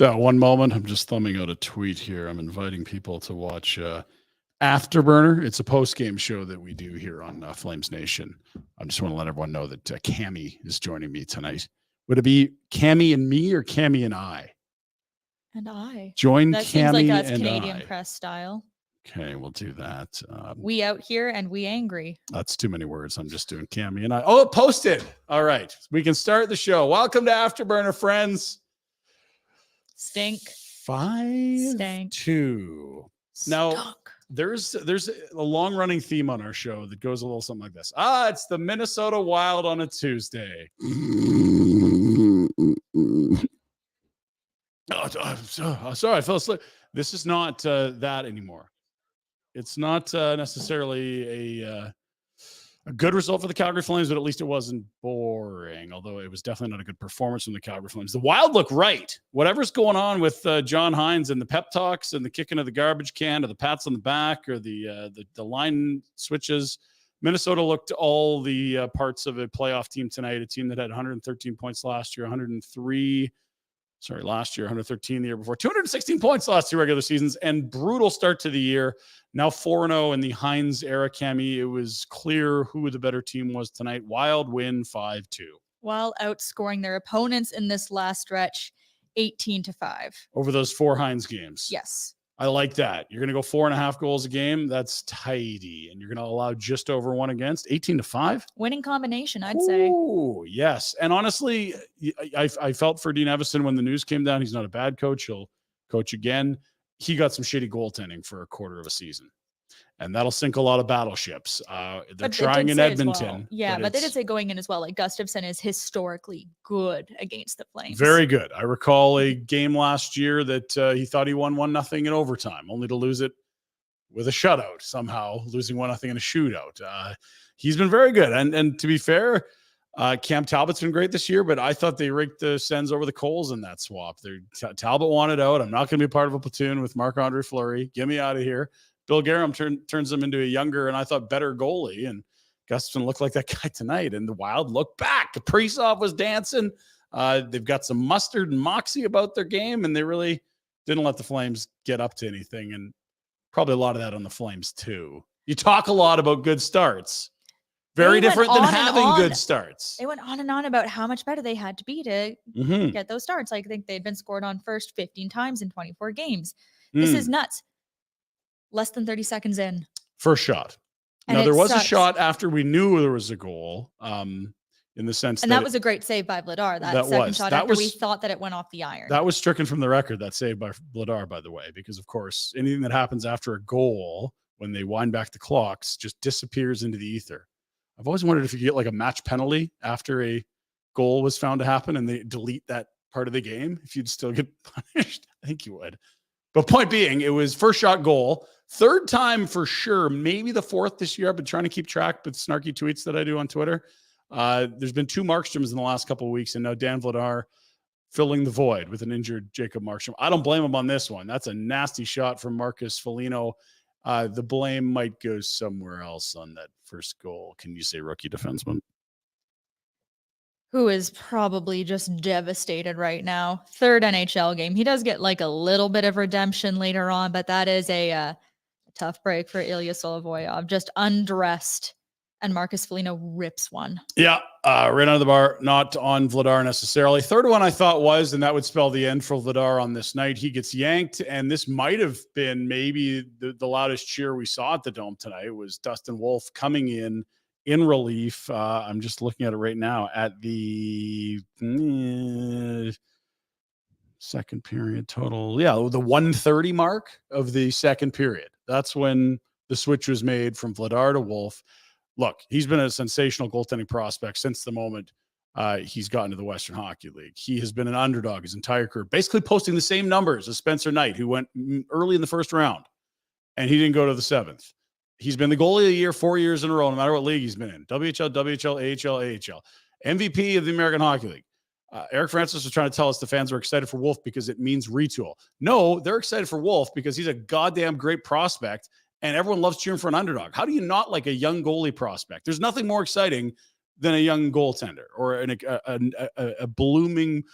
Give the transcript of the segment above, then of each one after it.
One moment. I'm just thumbing out a tweet here. I'm inviting people to watch Afterburner. It's a post-game show that we do here on Flames Nation. I just want to let everyone know that Cami is joining me tonight. Would it be Cami and me or Cami and I? And I. Join that Cami seems like that's and Canadian I. press style. Okay, we'll do that. We out here and we angry. That's too many words. I'm just doing Cami and I. Oh, posted. All right. We can start the show. Welcome to Afterburner, friends. Stink. 5-2. Now, there's a long-running theme on our show that goes a little something like this. It's the Minnesota Wild on a Tuesday. Sorry, I fell asleep. This is not that anymore. It's not necessarily a good result for the Calgary Flames, but at least it wasn't boring, although it was definitely not a good performance from the Calgary Flames. The Wild look right. Whatever's going on with John Hines and the pep talks and the kicking of the garbage can or the pats on the back or the line switches, Minnesota looked all the parts of a playoff team tonight, a team that had 113 points last year, 113 the year before, 216 points last two regular seasons, and brutal start to the year. Now 4-0 in the Hines era, Cami. It was clear who the better team was tonight. Wild win 5-2. While outscoring their opponents in this last stretch 18-5. Over those 4 Hines games. Yes. I like that. You're going to go 4.5 goals a game. That's tidy. And you're going to allow just over 1 against 18-5. Winning combination, I'd say. Oh, yes. And honestly, I felt for Dean Evison when the news came down. He's not a bad coach. He'll coach again. He got some shitty goaltending for a quarter of a season. And that'll sink a lot of battleships. They're trying in Edmonton. Well. Yeah, but they did say going in as well. Like Gustafsson is historically good against the Flames. Very good. I recall a game last year that he thought he won 1-0 in overtime, only to lose it with a shutout somehow, losing 1-0 in a shootout. He's been very good. And to be fair, Cam Talbot's been great this year, but I thought they raked the Sens over the coals in that swap. Talbot wanted out. I'm not going to be part of a platoon with Marc-Andre Fleury. Get me out of here. Bill Guerin turns him into a younger and I thought better goalie. And Gustafsson looked like that guy tonight. And the Wild looked back. Kaprizov was dancing. They've got some mustard and moxie about their game, and they really didn't let the Flames get up to anything. And probably a lot of that on the Flames too. You talk a lot about good starts. Very different than having good starts. They went on and on about how much better they had to be to get those starts. Like, I think they'd been scored on first 15 times in 24 games. This is nuts. Less than 30 seconds in. First shot. Now, there was a shot after we knew there was a goal, in the sense that was a great save by Vladar. That second shot after we thought that it went off the iron. That was stricken from the record, that save by Vladar, by the way, because, of course, anything that happens after a goal, when they wind back the clocks, just disappears into the ether. I've always wondered if you get like a match penalty after a goal was found to happen and they delete that part of the game, if you'd still get punished. I think you would. But point being, it was first shot goal. Third time for sure, maybe the fourth this year. I've been trying to keep track with snarky tweets that I do on Twitter. There's been 2 Markstroms in the last couple of weeks, and now Dan Vladar filling the void with an injured Jacob Markstrom. I don't blame him on this one. That's a nasty shot from Marcus Foligno. The blame might go somewhere else on that first goal. Can you say rookie defenseman? Who is probably just devastated right now. 3rd NHL game. He does get like a little bit of redemption later on, but that is a tough break for Ilya Solovoyov. Just undressed, and Marcus Foligno rips one. Yeah, right under the bar, not on Vladar necessarily. Third one I thought was, and that would spell the end for Vladar on this night. He gets yanked, and this might have been maybe the loudest cheer we saw at the Dome tonight was Dustin Wolf coming in relief. I'm just looking at it right now at the second period total. Yeah, the 1:30 mark of the second period. That's when the switch was made from Vladar to Wolf. Look, he's been a sensational goaltending prospect since the moment he's gotten to the Western Hockey League. He has been an underdog his entire career, basically posting the same numbers as Spencer Knight, who went early in the first round, and he didn't go to the 7th. He's been the goalie of the year 4 years in a row, no matter what league he's been in. WHL, WHL, AHL, AHL. MVP of the American Hockey League. Eric Francis was trying to tell us the fans were excited for Wolf because it means retool. No, they're excited for Wolf because he's a goddamn great prospect, and everyone loves cheering for an underdog. How do you not like a young goalie prospect? There's nothing more exciting than a young goaltender or a blooming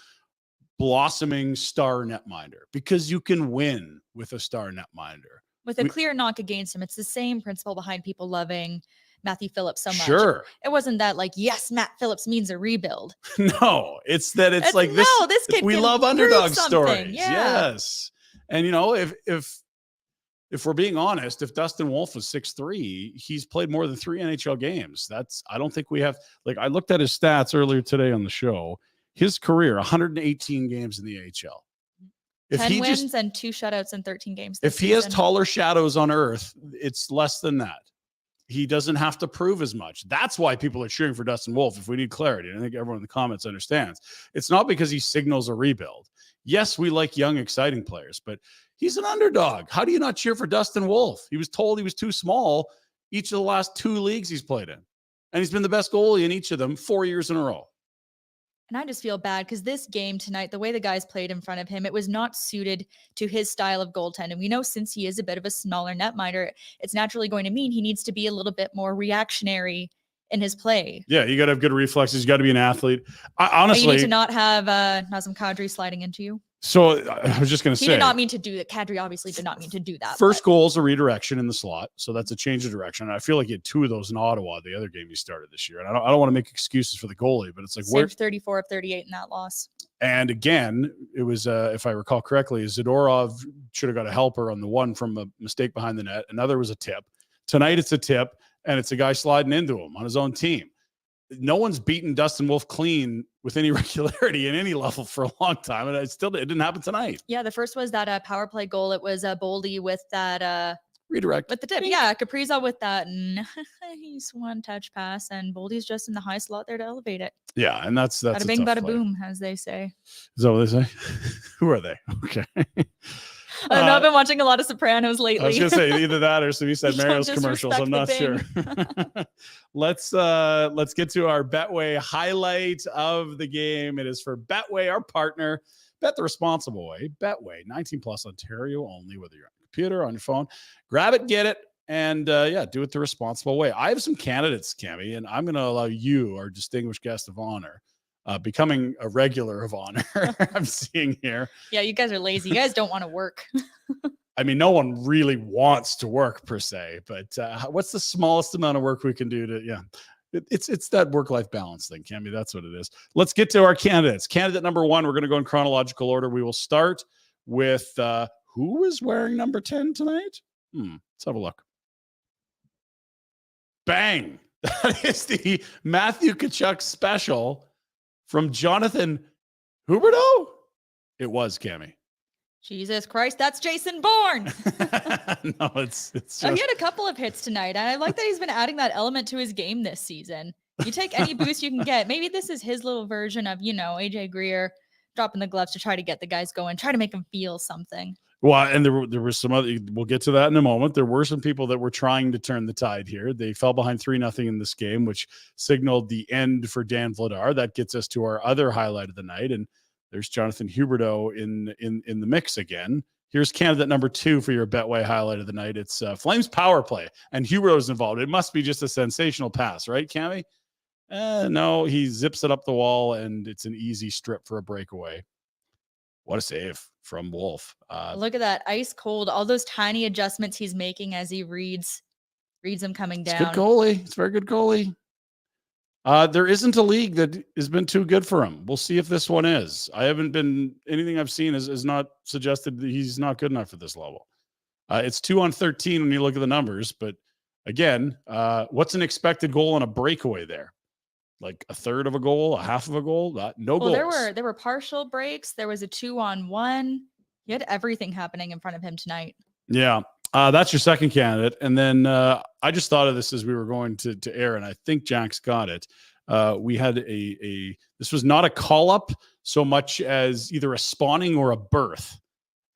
blossoming star netminder because you can win with a star netminder. With a clear knock against him. It's the same principle behind people loving Matthew Phillips so much. Sure. It wasn't that like, yes, Matt Phillips means a rebuild. No, it's that it's like no, this kid we can love underdog prove stories. something. Yeah. Yes. And you know, if we're being honest, if Dustin Wolf was 6'3", he's played more than 3 NHL games. I don't think we have, like, I looked at his stats earlier today on the show. His career, 118 games in the AHL. If 10 he wins and 2 shutouts in 13 games. If he has taller shadows on earth, it's less than that. He doesn't have to prove as much. That's why people are cheering for Dustin Wolf, if we need clarity. I think everyone in the comments understands. It's not because he signals a rebuild. Yes, we like young, exciting players, but he's an underdog. How do you not cheer for Dustin Wolf? He was told he was too small each of the last 2 leagues he's played in. And he's been the best goalie in each of them 4 years in a row. And I just feel bad because this game tonight, the way the guys played in front of him, it was not suited to his style of goaltending. We know since he is a bit of a smaller netminder, it's naturally going to mean he needs to be a little bit more reactionary in his play. Yeah, you got to have good reflexes. You got to be an athlete. Honestly, you need to not have Nazem Kadri sliding into you. So I was just going to say, he did not mean to do that. Kadri obviously did not mean to do that. First goal is a redirection in the slot, so that's a change of direction. And I feel like he had 2 of those in Ottawa, the other game he started this year. And I don't want to make excuses for the goalie, but it's like where 34 of 38 in that loss. And again, it was if I recall correctly, Zadorov should have got a helper on the one from a mistake behind the net. Another was a tip. Tonight it's a tip, and it's a guy sliding into him on his own team. No one's beaten Dustin Wolf clean with any regularity in any level for a long time. And it didn't happen tonight. Yeah. The first was that power play goal. It was Boldy with that redirect with the tip. Yeah. Kaprizov with that nice one touch pass, and Boldy's just in the high slot there to elevate it. Yeah. And that's bada bing, bada boom, as they say. Is that what they say? Who are they? Okay. I don't know. I've been watching a lot of Sopranos lately. I was going to say either that or some East Mario's commercials. I'm not sure. Let's get to our Betway highlight of the game. It is for Betway, our partner. Bet the responsible way. Betway, 19 plus Ontario only, whether you're on your computer, on your phone. Grab it, get it, and do it the responsible way. I have some candidates, Cami, and I'm going to allow you, our distinguished guest of honor, becoming a regular of honor. I'm seeing here. Yeah, you guys are lazy. You guys don't want to work. I mean, no one really wants to work per se, but what's the smallest amount of work we can do to, it's that work-life balance thing, Cami. That's what it is. Let's get to our candidates. Candidate number 1, we're going to go in chronological order. We will start with who is wearing number 10 tonight? Let's have a look. Bang. That is the Matthew Tkachuk special from Jonathan Huberdeau? It was, Cami. Jesus Christ, that's Jason Bourne. No, it's just... He had a couple of hits tonight, and I like that he's been adding that element to his game this season. You take any boost you can get. Maybe this is his little version of, AJ Greer dropping the gloves to try to get the guys going, try to make them feel something. Well, and there were some other, we'll get to that in a moment. There were some people that were trying to turn the tide here. They fell behind 3-0 in this game, which signaled the end for Dan Vladar. That gets us to our other highlight of the night. And there's Jonathan Huberdeau in the mix again. Here's candidate number 2 for your Betway highlight of the night. It's Flames power play, and Huberdeau's involved. It must be just a sensational pass, right, Cami? No, he zips it up the wall, and it's an easy strip for a breakaway. What a save from Wolf. Look at that, ice cold. All those tiny adjustments he's making as he reads him coming down. It's good goalie. It's a very good goalie. There isn't a league that has been too good for him. We'll see if this one is. Anything I've seen is not suggested that he's not good enough at this level. It's 2 on 13 when you look at the numbers, but again, what's an expected goal on a breakaway there? Like a third of a goal, a half of a goal, no goals. There were partial breaks. There was a 2-on-1. He had everything happening in front of him tonight. Yeah. That's your second candidate. And then I just thought of this as we were going to air, and I think Jack's got it. We had this was not a call-up so much as either a spawning or a birth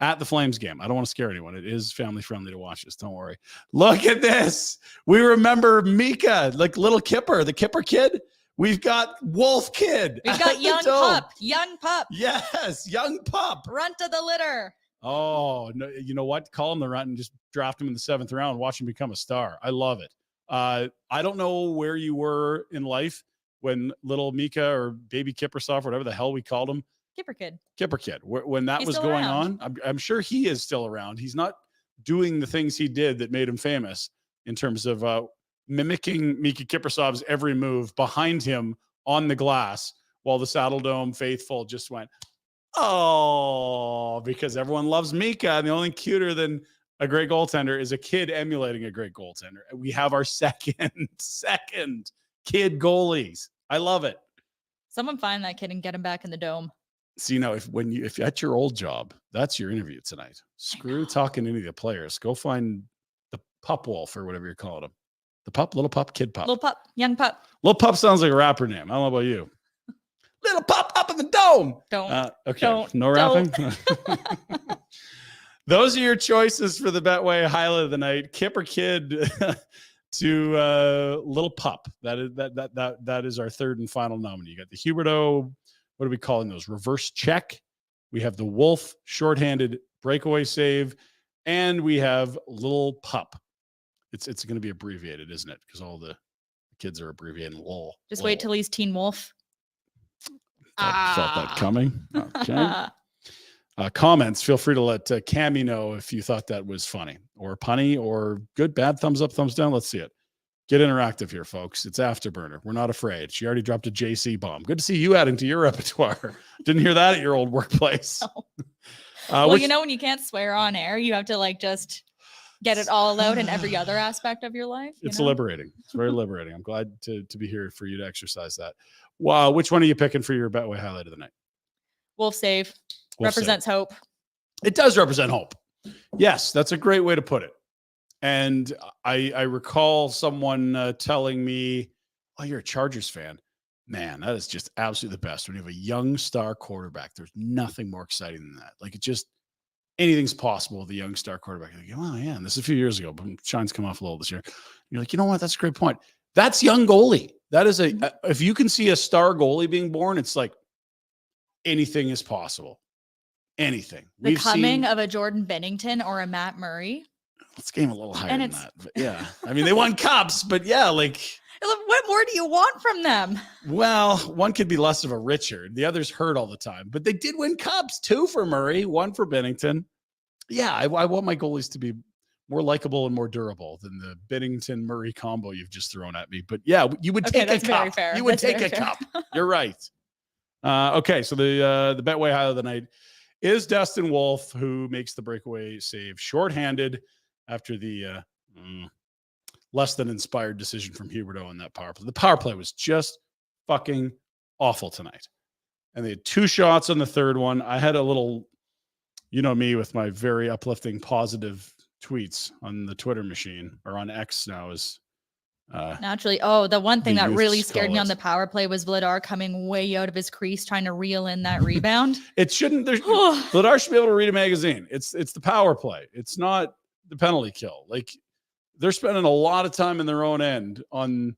at the Flames game. I don't want to scare anyone. It is family-friendly to watch this. Don't worry. Look at this. We remember Mika, like little Kipper, the Kipper kid. We've got Wolf Kid. We've got young pup. Young pup. Yes, young pup. Runt of the litter. Oh, no, you know what? Call him the runt and just draft him in the 7th round. Watch him become a star. I love it. I don't know where you were in life when little Mika or baby Kippersoft, whatever the hell we called him, Kipper Kid. Kipper Kid. When that He's was still going around. on, I'm sure he is still around. He's not doing the things he did that made him famous in terms of mimicking Mika Kiprusoff's every move behind him on the glass while the Saddle Dome faithful just went, oh, because everyone loves Mika. And the only cuter than a great goaltender is a kid emulating a great goaltender. We have our second kid goalies. I love it. Someone find that kid and get him back in the dome. So, if at your old job, that's your interview tonight. Screw talking to any of the players. Go find the pup wolf or whatever you're calling him. The pup, little pup, kid pup. Little pup, young pup. Little pup sounds like a rapper name. I don't know about you. Little pup up in the dome. Okay. No rapping. Those are your choices for the Betway highlight of the night. Kipper Kid to Little Pup. That is our third and final nominee. You got the Huberto. What are we calling those? Reverse check. We have the Wolf shorthanded breakaway save, and we have Little Pup. It's going to be abbreviated, isn't it? Because all the kids are abbreviating LOL. Just wait till he's Teen Wolf. Felt that coming. Okay. Comments, feel free to let Cami know if you thought that was funny or punny or good, bad, thumbs up, thumbs down. Let's see it. Get interactive here, folks. It's Afterburner. We're not afraid. She already dropped a JC bomb. Good to see you adding to your repertoire. Didn't hear that at your old workplace. No. Well, when you can't swear on air, you have to just get it all out in every other aspect of your life. It's liberating. It's very liberating. I'm glad to be here for you to exercise that. Wow. Which one are you picking for your Betway highlight of the night? Wolf save. Represents hope. It does represent hope. Yes, that's a great way to put it. And I recall someone telling me, oh, you're a Chargers fan. Man, that is just absolutely the best. When you have a young star quarterback, there's nothing more exciting than that. Like, it just, anything's possible with a young star quarterback. You're like, oh, yeah, and this is a few years ago, but Shine's come off a little this year. You're like, you know what? That's a great point. That's young goalie. That is if you can see a star goalie being born, it's like anything is possible. Anything. The coming of a Jordan Bennington or a Matt Murray. Let's game a little higher than that. But yeah. I mean, they won cups, but yeah, like. What more do you want from them? Well, one could be less of a Richard. The other's hurt all the time. But they did win cups. 2 for Murray, 1 for Bennington. Yeah, I want my goalies to be more likable and more durable than the Bennington-Murray combo you've just thrown at me. But yeah, you would take a cup. Very fair. You would take a cup. You're right. Okay, so the Betway highlight of the night is Dustin Wolf, who makes the breakaway save shorthanded after the less than inspired decision from Huberto on that power play. The power play was just fucking awful tonight. And they had 2 shots on the third one. I had a little, me with my very uplifting, positive tweets on the Twitter machine, or on X now is naturally. Oh, the one thing that really scared me on the power play was Vladar coming way out of his crease trying to reel in that rebound. It shouldn't. Vladar should be able to read a magazine. It's the power play. It's not the penalty kill. Like, they're spending a lot of time in their own end on.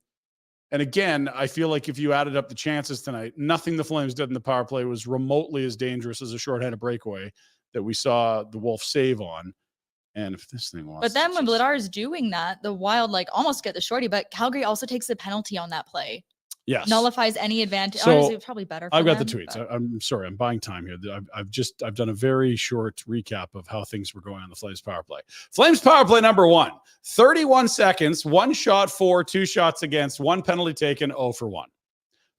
And again, I feel like if you added up the chances tonight, nothing the Flames did in the power play was remotely as dangerous as a shorthanded breakaway that we saw the Wolf save on. And if this thing wants, but then when Vladar is doing that, the Wild almost get the shorty, but Calgary also takes the penalty on that play. Yes. Nullifies any advantage. So honestly, it's probably better for I've got them, the tweets. I'm sorry, I'm buying time here. I've done a very short recap of how things were going on the Flames power play. Flames power play number 1, 31 seconds, 1 shot for, 2 shots against, 1 penalty taken, 0 for 1.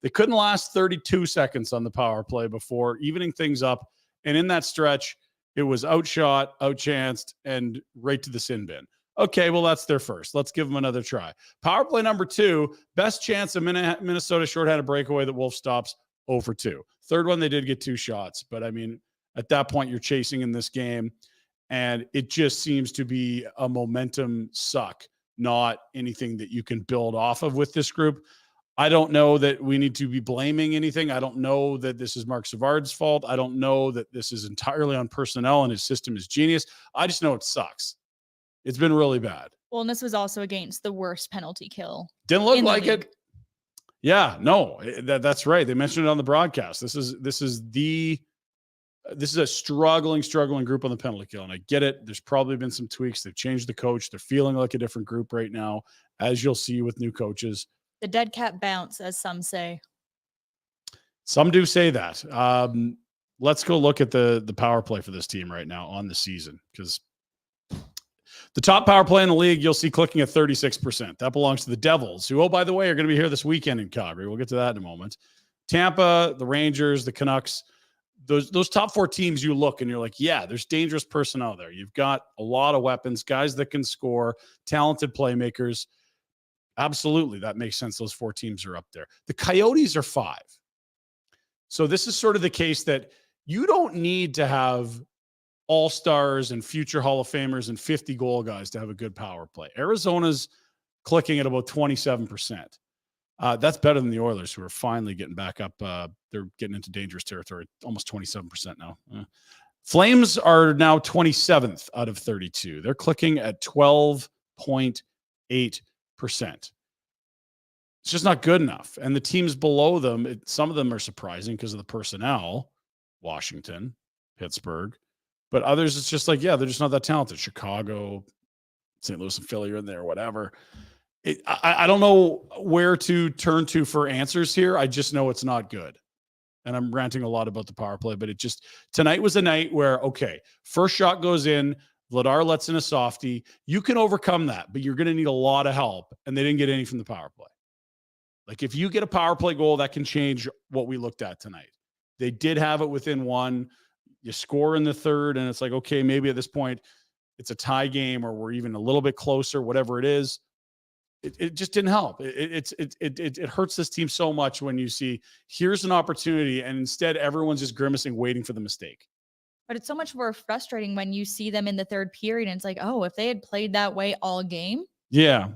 They couldn't last 32 seconds on the power play before evening things up. And in that stretch, it was outshot, outchanced, and right to the sin bin. Okay, well, that's their first. Let's give them another try. Power play number 2, best chance of Minnesota shorthanded breakaway that Wolf stops, 0 for 2. Third one, they did get 2 shots. But, I mean, at that point, you're chasing in this game, and it just seems to be a momentum suck, not anything that you can build off of with this group. I don't know that we need to be blaming anything. I don't know that this is Mark Savard's fault. I don't know that this is entirely on personnel and his system is genius. I just know it sucks. It's been really bad. Well, and this was also against the worst penalty kill. Didn't look like it. Yeah, no, that's right. They mentioned it on the broadcast. This is a struggling group on the penalty kill. And I get it. There's probably been some tweaks. They've changed the coach. They're feeling like a different group right now, as you'll see with new coaches. The dead cat bounce, as some say. Some do say that. let's go look at the power play for this team right now on the season, because the top power play in the league, you'll see clicking at 36%. That belongs to the Devils, who, oh, by the way, are going to be here this weekend in Calgary. We'll get to that in a moment. Tampa, the Rangers, the Canucks, those top 4 teams, you look and you're like, yeah, there's dangerous personnel there. You've got a lot of weapons, guys that can score, talented playmakers. Absolutely, that makes sense. Those 4 teams are up there. The Coyotes are 5. So this is sort of the case that you don't need to have all-stars and future Hall of Famers and 50 goal guys to have a good power play. Arizona's clicking at about 27%. That's better than the Oilers, who are finally getting back up. They're getting into dangerous territory, almost 27% now. Flames are now 27th out of 32. They're clicking at 12.8%. It's just not good enough. And the teams below them, some of them are surprising because of the personnel. Washington, Pittsburgh. But others, it's just like, yeah, they're just not that talented. Chicago, St. Louis and Philly are in there, whatever. I don't know where to turn to for answers here. I just know it's not good. And I'm ranting a lot about the power play, but tonight was a night where, okay, first shot goes in, Vladar lets in a softie. You can overcome that, but you're going to need a lot of help. And they didn't get any from the power play. Like, if you get a power play goal, that can change what we looked at tonight. They did have it within 1. You score in the third, and it's like, okay, maybe at this point it's a tie game, or we're even a little bit closer, whatever it is. It just didn't help. It hurts this team so much when you see here's an opportunity, and instead everyone's just grimacing, waiting for the mistake. But it's so much more frustrating when you see them in the third period, and it's like, oh, if they had played that way all game. Yeah.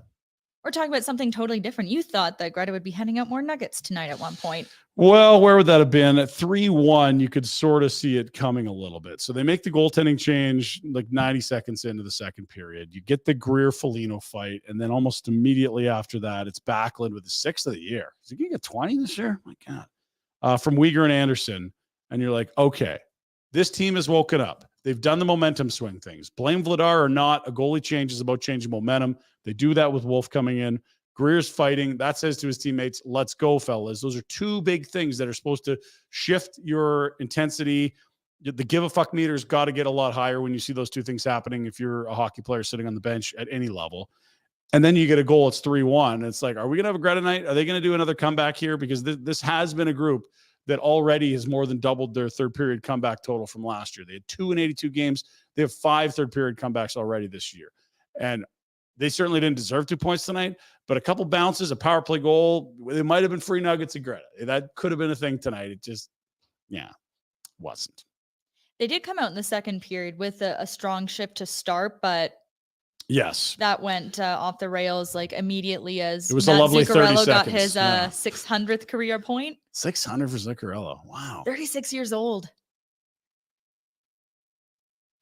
We're talking about something totally different. You thought that Greta would be handing out more nuggets tonight at one point. Well, where would that have been? At 3-1, you could sort of see it coming a little bit. So they make the goaltending change like 90 seconds into the second period. You get the Greer-Foligno fight, and then almost immediately after that, it's Backlund with the 6th of the year. Is he going to get 20 this year? My God. From Weegar and Anderson. And you're like, okay, this team has woken up. They've done the momentum swing things. Blame Vladar or not, a goalie change is about changing momentum. They do that with Wolf coming in. Greer's fighting. That says to his teammates, let's go, fellas. Those are 2 big things that are supposed to shift your intensity. The give a fuck meter's got to get a lot higher when you see those 2 things happening if you're a hockey player sitting on the bench at any level. And then you get a goal, it's 3-1. It's like, are we going to have a Greta night? Are they going to do another comeback here? Because this has been a group that already has more than doubled their third period comeback total from last year. They had 2 in 82 games. They have 5 third period comebacks already this year. And they certainly didn't deserve 2 points tonight, but a couple bounces, a power play goal, it might have been free nuggets of Greta. That could have been a thing tonight. It just, wasn't. They did come out in the second period with a strong shift to start, but yes, that went off the rails like immediately as it was a lovely 30 seconds. Got his 600th career point. 600 for Zuccarello. Wow. 36 years old.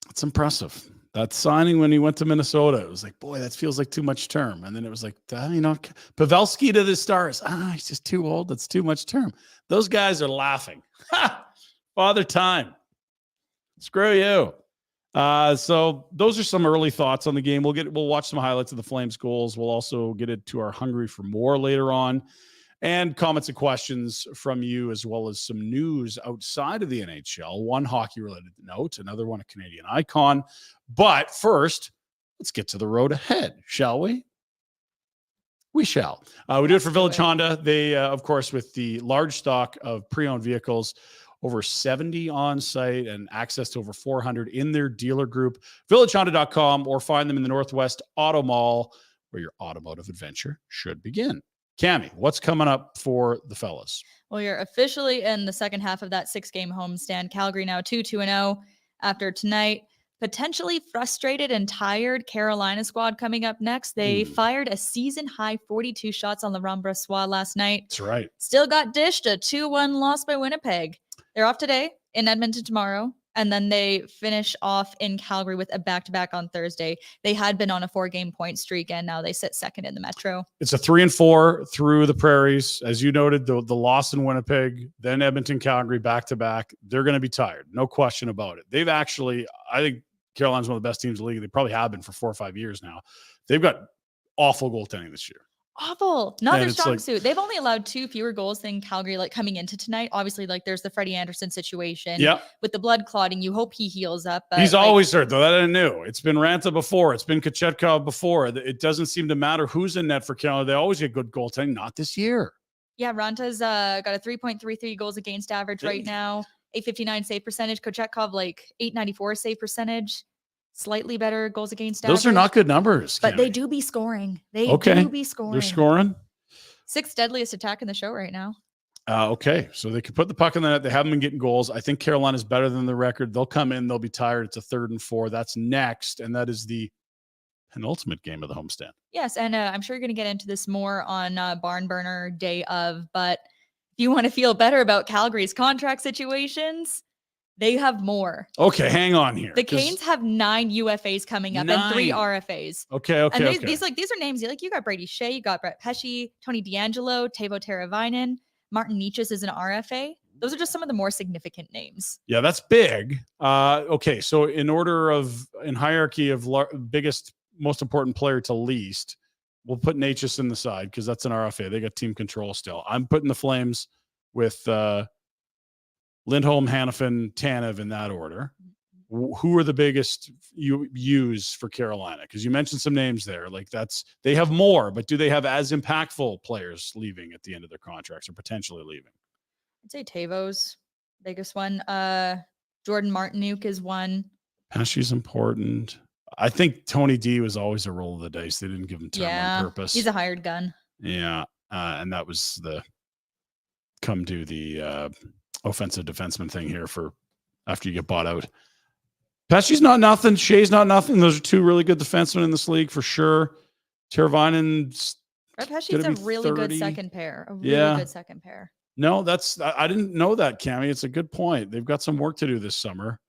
That's impressive. That signing when he went to Minnesota, it was like, boy, that feels like too much term. And then it was like, Pavelski to the Stars. He's just too old. That's too much term. Those guys are laughing. Father time. Screw you. So those are some early thoughts on the game. We'll watch some highlights of the Flames goals. We'll also get into our Hungry for More later on, and comments and questions from you, as well as some news outside of the NHL. One hockey-related note, another one a Canadian icon. But first, let's get to the road ahead, shall we? We shall. We do it for Village Honda. They, of course, with the large stock of pre-owned vehicles, over 70 on site and access to over 400 in their dealer group, villagehonda.com, or find them in the Northwest Auto Mall, where your automotive adventure should begin. Cami, what's coming up for the fellas? Well, you're officially in the second half of that 6-game homestand. Calgary now 2-2-0 after tonight. Potentially frustrated and tired Carolina squad coming up next. They fired a season-high 42 shots on the Laurent Brossoit last night. That's right. Still got dished, a 2-1 loss by Winnipeg. They're off today, in Edmonton tomorrow, and then they finish off in Calgary with a back-to-back on Thursday. They had been on a 4-game point streak, and now they sit second in the Metro. It's a 3-4 through the Prairies. As you noted, the loss in Winnipeg, then Edmonton, Calgary, back-to-back. They're going to be tired. No question about it. They've actually, I think Carolina's one of the best teams in the league. They probably have been for 4 or 5 years now. They've got awful goaltending this year. Awful. Not And their it's strong like- suit. They've only allowed 2 fewer goals than Calgary, like coming into tonight. Obviously, like there's the Freddie Anderson situation. Yeah. With the blood clotting, you hope he heals up. But He's like, always hurt, though. That I knew. It's been Ranta before. It's been Kochetkov before. It doesn't seem to matter who's in net for Canada. They always get good goaltending. Not this year. Yeah, Ranta's got a 3.33 goals against average right now. 859 save percentage. Kochetkov, like 894 save percentage. Slightly better goals against average. Those are not good numbers. But they Cami. do be scoring. They Okay. do be scoring. They're scoring. 6th deadliest attack in the show right now. Okay, so they could put the puck in the net. They haven't been getting goals. I think Carolina's better than the record. They'll come in. They'll be tired. It's a 3rd and 4. That's next, and that is the penultimate game of the homestand. Yes, and I'm sure you're going to get into this more on Barn Burner day of, but if you want to feel better about Calgary's contract situations, they have more. Okay, hang on here. The Canes have 9 UFAs coming up and 3 9. RFAs. Okay. And Okay. these are names like you got Brady Shea, you got Brett Pesce, Tony D'Angelo, Teuvo Teravainen, Martin Nietzsche is an RFA. Those are just some of the more significant names. Yeah, that's big. Okay, so in hierarchy of biggest, most important player to least, we'll put Natchez in the side because that's an RFA. They got team control still. I'm putting the Flames with Lindholm, Hanifin, Tanev in that order. Who are the biggest you use for Carolina? Because you mentioned some names there. Like they have more, but do they have as impactful players leaving at the end of their contracts or potentially leaving? I'd say Tavo's biggest one. Jordan Martinook is one. Pesce's important. I think Tony D was always a roll of the dice. They didn't give him time on purpose. He's a hired gun. Yeah. And that was the come to the offensive defenseman thing here for after you get bought out. Pesce's not nothing. Shea's not nothing. Those are 2 really good defensemen in this league for sure. Teravainen's Brett Pesce's a really 30. good second pair. A really good second pair. No, I didn't know that, Cami. It's a good point. They've got some work to do this summer.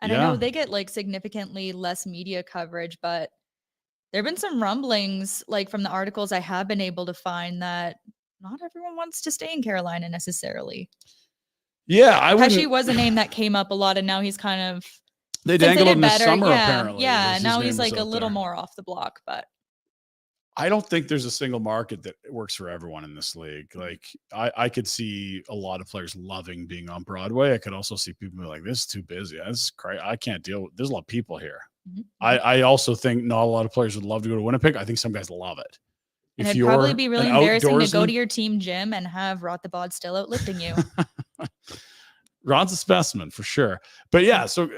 And I know they get like significantly less media coverage, but there have been some rumblings like from the articles I have been able to find that not everyone wants to stay in Carolina necessarily. Yeah, Pesce was a name that came up a lot, and now he's kind of they dangled him this summer apparently. Yeah, now he's like a little more off the block, but I don't think there's a single market that works for everyone in this league. Like I could see a lot of players loving being on Broadway. I could also see people be like, this is too busy. This is crazy. I can't deal with, there's a lot of people here. Mm-hmm. I also think not a lot of players would love to go to Winnipeg. I think some guys love it. And it'd probably be really embarrassing to go to your team gym and have Rod the Bod still out lifting you. Rod's a specimen for sure. But yeah, so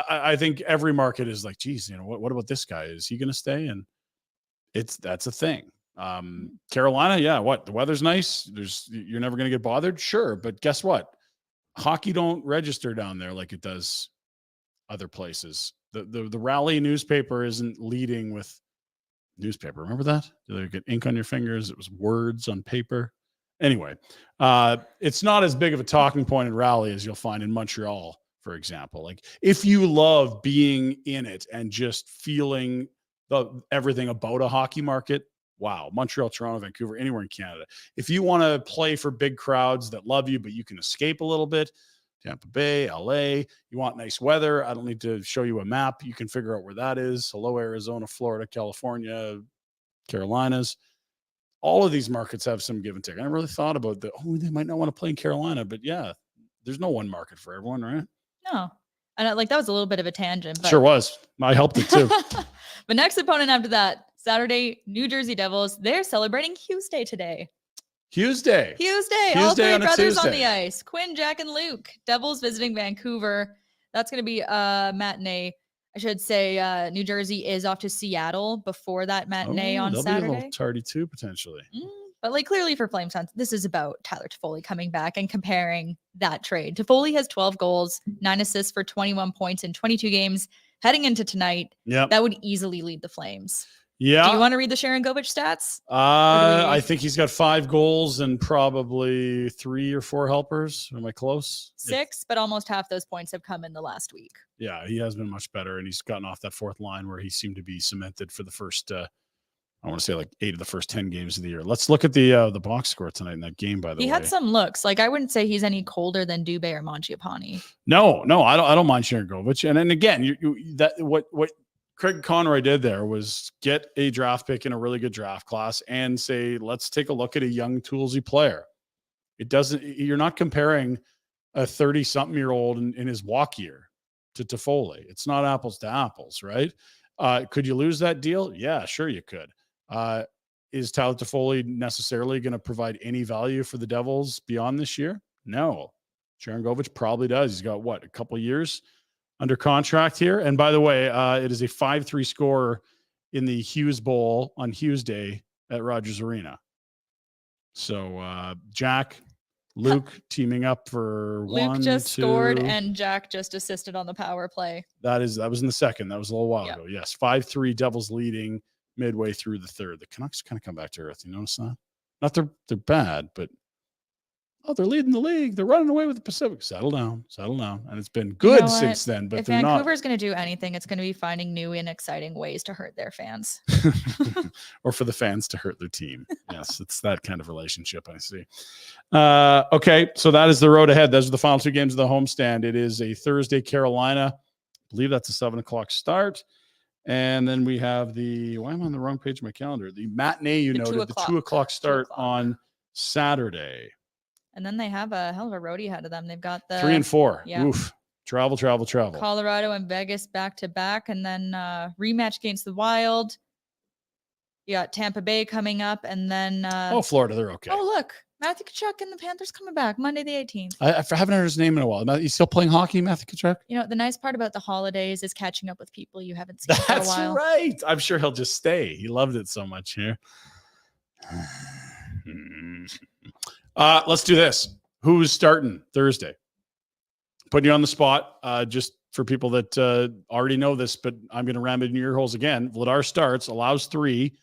I think every market is like, geez, what about this guy? Is he going to stay? And that's a thing. Carolina, yeah, the weather's nice. You're never going to get bothered. Sure. But guess what? Hockey don't register down there like it does other places. The Rally newspaper isn't leading with newspaper. Remember that? Did they get ink on your fingers? It was words on paper. Anyway, it's not as big of a talking point in Rally as you'll find in Montreal, for example. Like if you love being in it and just feeling everything about a hockey market, wow, Montreal, Toronto, Vancouver, anywhere in Canada. If you want to play for big crowds that love you, but you can escape a little bit, Tampa Bay, LA, you want nice weather. I don't need to show you a map. You can figure out where that is. Hello, Arizona, Florida, California, Carolinas. All of these markets have some give and take. I never really thought about they might not want to play in Carolina, but yeah, there's no one market for everyone, right? No. And that was a little bit of a tangent. But... Sure was. I helped it too. But next opponent after that, Saturday, New Jersey Devils. They're celebrating Hughes Day today. Hughes Day. All 3 brothers on the ice. Quinn, Jack, and Luke. Devils visiting Vancouver. That's going to be a matinee. I should say New Jersey is off to Seattle before that matinee on Saturday. Be a little tardy too, potentially. But like clearly for Flames fans, this is about Tyler Toffoli coming back and comparing that trade. Toffoli has 12 goals, 9 assists for 21 points in 22 games. Heading into tonight, that would easily lead the Flames. Yeah. Do you want to read the Sharon Govich stats? I think he's got 5 goals and probably 3 or 4 helpers. Am I close? 6, but almost half those points have come in the last week. Yeah, he has been much better, and he's gotten off that 4th line where he seemed to be cemented for the first, I want to say like 8 of the first 10 games of the year. Let's look at the box score tonight in that game, by the way. He had some looks. Like, I wouldn't say he's any colder than Dubé or Mangiapane. No, I don't mind Sharon Govich. And then again, what Craig Conroy did there was get a draft pick in a really good draft class and say, let's take a look at a young toolsy player. You're not comparing a 30-something-year-old in his walk year to Toffoli. It's not apples to apples, right? Could you lose that deal? Yeah, sure you could. Is Tyler Toffoli necessarily going to provide any value for the Devils beyond this year? No. Sharangovich probably does. He's got, a couple years under contract here. And by the way, it is a 5-3 score in the Hughes Bowl on Hughes Day at Rogers Arena. So Jack, Luke teaming up for Luke just scored and Jack just assisted on the power play. That was in the second. That was a little while ago. Yes. 5-3 Devils leading midway through the third. The Canucks kind of come back to earth. You notice that? Not they're bad, but they're leading the league. They're running away with the Pacific. Settle down. And it's been good since then. But if Vancouver's going to do anything, it's going to be finding new and exciting ways to hurt their fans. Or for the fans to hurt their team. Yes, it's that kind of relationship, I see. Okay, so that is the road ahead. Those are the final two games of the homestand. It is a Thursday, Carolina. I believe that's a 7:00 start. And then we have why am I on the wrong page of my calendar? The matinee, the 2:00 start on Saturday. And then they have a hell of a roadie ahead of them. They've got the 3 and 4. Yeah. Oof. Travel. Colorado and Vegas back to back. And then rematch against the Wild. You got Tampa Bay coming up. And then Florida, they're okay. Oh, look. Matthew Tkachuk and the Panthers coming back Monday the 18th. I haven't heard his name in a while. He's still playing hockey, Matthew Tkachuk? The nice part about the holidays is catching up with people you haven't seen for a while. That's right. I'm sure he'll just stay. He loved it so much here. Let's do this. Who's starting Thursday? Putting you on the spot, just for people that already know this, but I'm going to ram it in your ear holes again. Vladar starts, allows 3,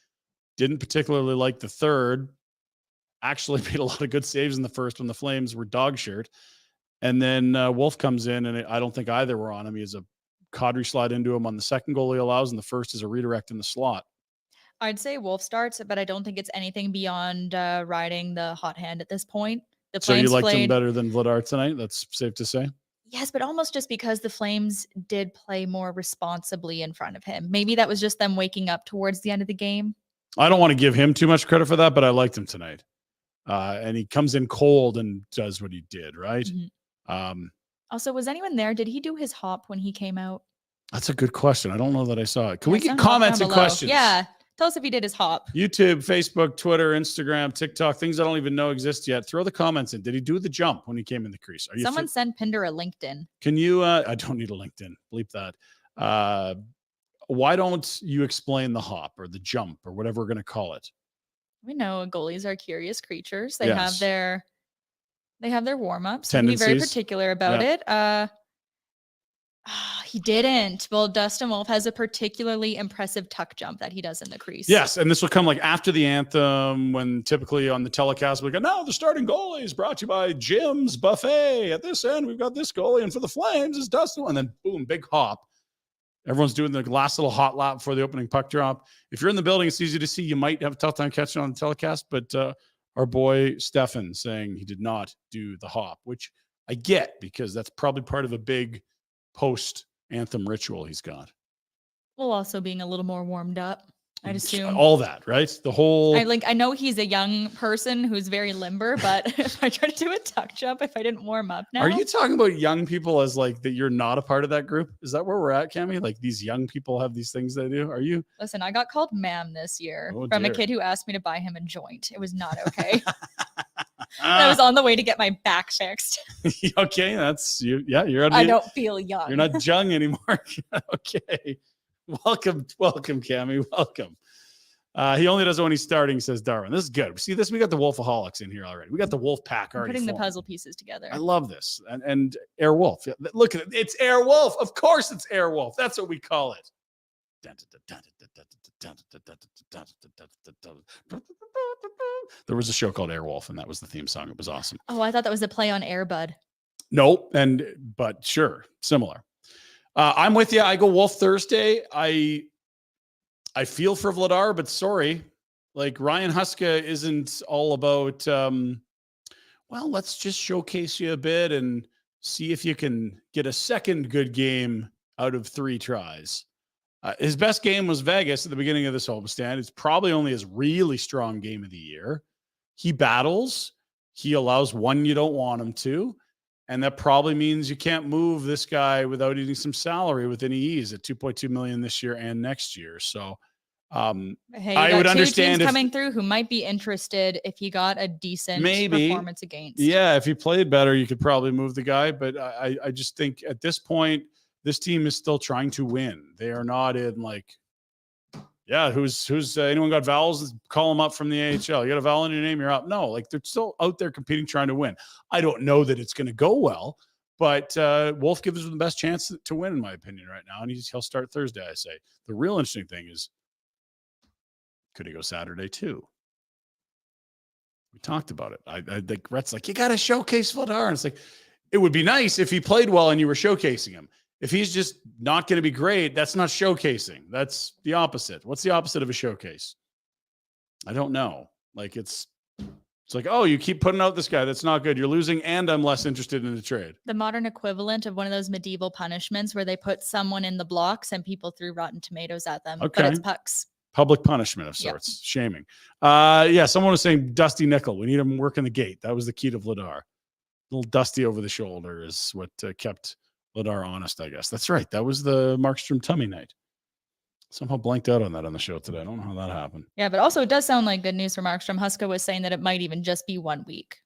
didn't particularly like the third, actually made a lot of good saves in the first when the Flames were dog shirt. And then Wolf comes in, and I don't think either were on him. He has a Kadri slide into him on the second goal he allows, and the first is a redirect in the slot. I'd say Wolf starts, but I don't think it's anything beyond riding the hot hand at this point. So you liked him better than Vladar tonight? That's safe to say? Yes, but almost just because the Flames did play more responsibly in front of him. Maybe that was just them waking up towards the end of the game. I don't want to give him too much credit for that, but I liked him tonight. And he comes in cold and does what he did, right? Mm-hmm. Also, was anyone there? Did he do his hop when he came out? That's a good question. I don't know that I saw it. Can we get comments and questions? Yeah. Tell us if he did his hop. YouTube, Facebook, Twitter, Instagram, TikTok, things I don't even know exist yet. Throw the comments in. Did he do the jump when he came in the crease? Someone send Pinder a LinkedIn. Can you, I don't need a LinkedIn. Bleep that. Why don't you explain the hop or the jump or whatever we're going to call it? We know goalies are curious creatures. They have their warm-ups. Be very particular about it. He didn't. Well, Dustin Wolf has a particularly impressive tuck jump that he does in the crease. Yes, and this will come after the anthem, when typically on the telecast we go, "Now the starting goalie is brought to you by Jim's Buffet. At this end, we've got this goalie, and for the Flames is Dustin." And then boom, big hop. Everyone's doing the last little hot lap before the opening puck drop. If you're in the building, it's easy to see. You might have a tough time catching on the telecast, but our boy Stefan saying he did not do the hop, which I get because that's probably part of a big post-anthem ritual he's got. Well, also being a little more warmed up, I'd assume. All that, right? The whole... I know he's a young person who's very limber, but if I try to do a tuck jump, if I didn't warm up now... Are you talking about young people as that you're not a part of that group? Is that where we're at, Cami? These young people have these things they do? Are you? Listen, I got called ma'am this year from a kid who asked me to buy him a joint. It was not okay. I was on the way to get my back fixed. Okay, that's you. Yeah, I don't feel young. You're not young anymore. Okay. Welcome, Cami. Welcome. He only does it when he's starting, says Darwin. This is good. See this? We got the Wolfaholics in here already. We got the Wolf Pack already. Putting the puzzle pieces together. I love this. And Air Wolf. Look at it. It's Air Wolf. Of course it's Air Wolf. That's what we call it. There was a show called Airwolf, and that was the theme song. It was awesome. Oh, I thought that was a play on Airbud. Nope, but sure, similar. I'm with you. I go Wolf Thursday. I feel for Vladar, but sorry, Ryan Huska isn't all about. Let's just showcase you a bit and see if you can get a second good game out of 3 tries. His best game was Vegas at the beginning of this homestand. It's probably only his really strong game of the year. He battles. He allows one you don't want him to. And that probably means you can't move this guy without eating some salary with any ease at $2.2 million this year and next year. So hey, I would understand teams coming through who might be interested if he got a decent performance against. Yeah, if he played better, you could probably move the guy. But I just think at this point, this team is still trying to win. They are not in like, who's anyone got vowels? Call them up from the AHL. You got a vowel in your name, you're up. No, like they're still out there competing, trying to win. I don't know that it's going to go well, but Wolf gives them the best chance to win, in my opinion, right now. And he'll start Thursday, I say. The real interesting thing is, could he go Saturday too? We talked about it. I think Rhett's like, you got to showcase Vladar. And it's like, it would be nice if he played well and you were showcasing him. If he's just not going to be great, that's not showcasing. That's the opposite. What's the opposite of a showcase? I don't know. Like it's like, oh, you keep putting out this guy that's not good. You're losing, and I'm less interested in the trade. The modern equivalent of one of those medieval punishments where they put someone in the blocks and people threw rotten tomatoes at them. Okay. But it's pucks. Public punishment of sorts. Yep. Shaming. Someone was saying Dusty Nickel. We need him working the gate. That was the key to Vladar. A little dusty over the shoulder is what kept Vladar honest, I guess. That's right. That was the Markstrom tummy night. Somehow blanked out on that on the show today. I don't know how that happened. Yeah, but also it does sound like good news for Markstrom. Huska was saying that it might even just be 1 week.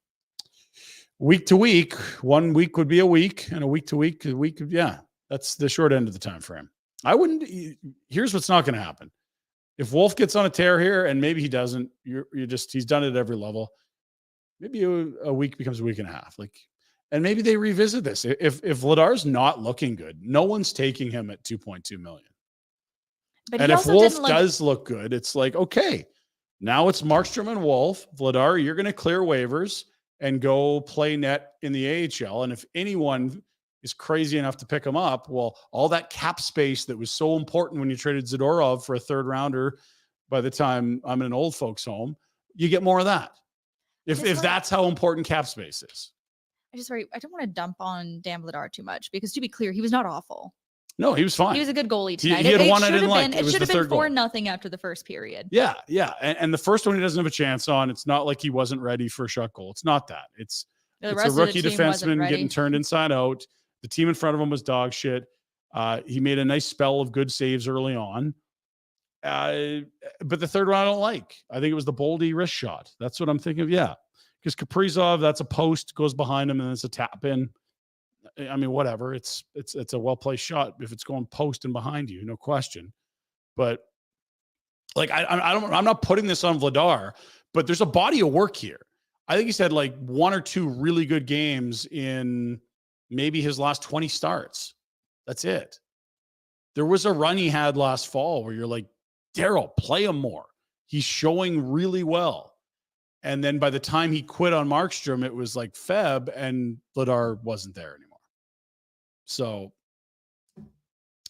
Week to week. 1 week would be a week, and a week to week, yeah. That's the short end of the time frame. Here's what's not going to happen. If Wolf gets on a tear here, and maybe he doesn't, he's done it at every level. Maybe a week becomes a week and a half. And maybe they revisit this. If Vladar's not looking good, no one's taking him at $2.2 million. And if Wolf does look good, it's like, okay, now it's Markstrom and Wolf. Vladar, you're going to clear waivers and go play net in the AHL. And if anyone is crazy enough to pick him up, well, all that cap space that was so important when you traded Zadorov for a third rounder, by the time I'm in an old folks home, you get more of that. If that's how important cap space is. I don't want to dump on Dan Vladar too much because, to be clear, he was not awful. No, he was fine. He was a good goalie tonight. He had one I didn't like. It should have been 4-0 after the first period. Yeah. And the first one he doesn't have a chance on. It's not like he wasn't ready for a shot goal. It's not that. It's a rookie defenseman getting turned inside out. The team in front of him was dog shit. He made a nice spell of good saves early on. But the third one I don't like. I think it was the Boldy wrist shot. That's what I'm thinking of. Yeah. Because Kaprizov, that's a post, goes behind him, and it's a tap in. I mean, whatever. It's a well-placed shot if it's going post and behind you, no question. But like, I'm not putting this on Vladar, but there's a body of work here. I think he's had like 1 or 2 really good games in maybe his last 20 starts. That's it. There was a run he had last fall where you're like, Daryl, play him more. He's showing really well. And then by the time he quit on Markstrom, it was like Feb, and Vladar wasn't there anymore. So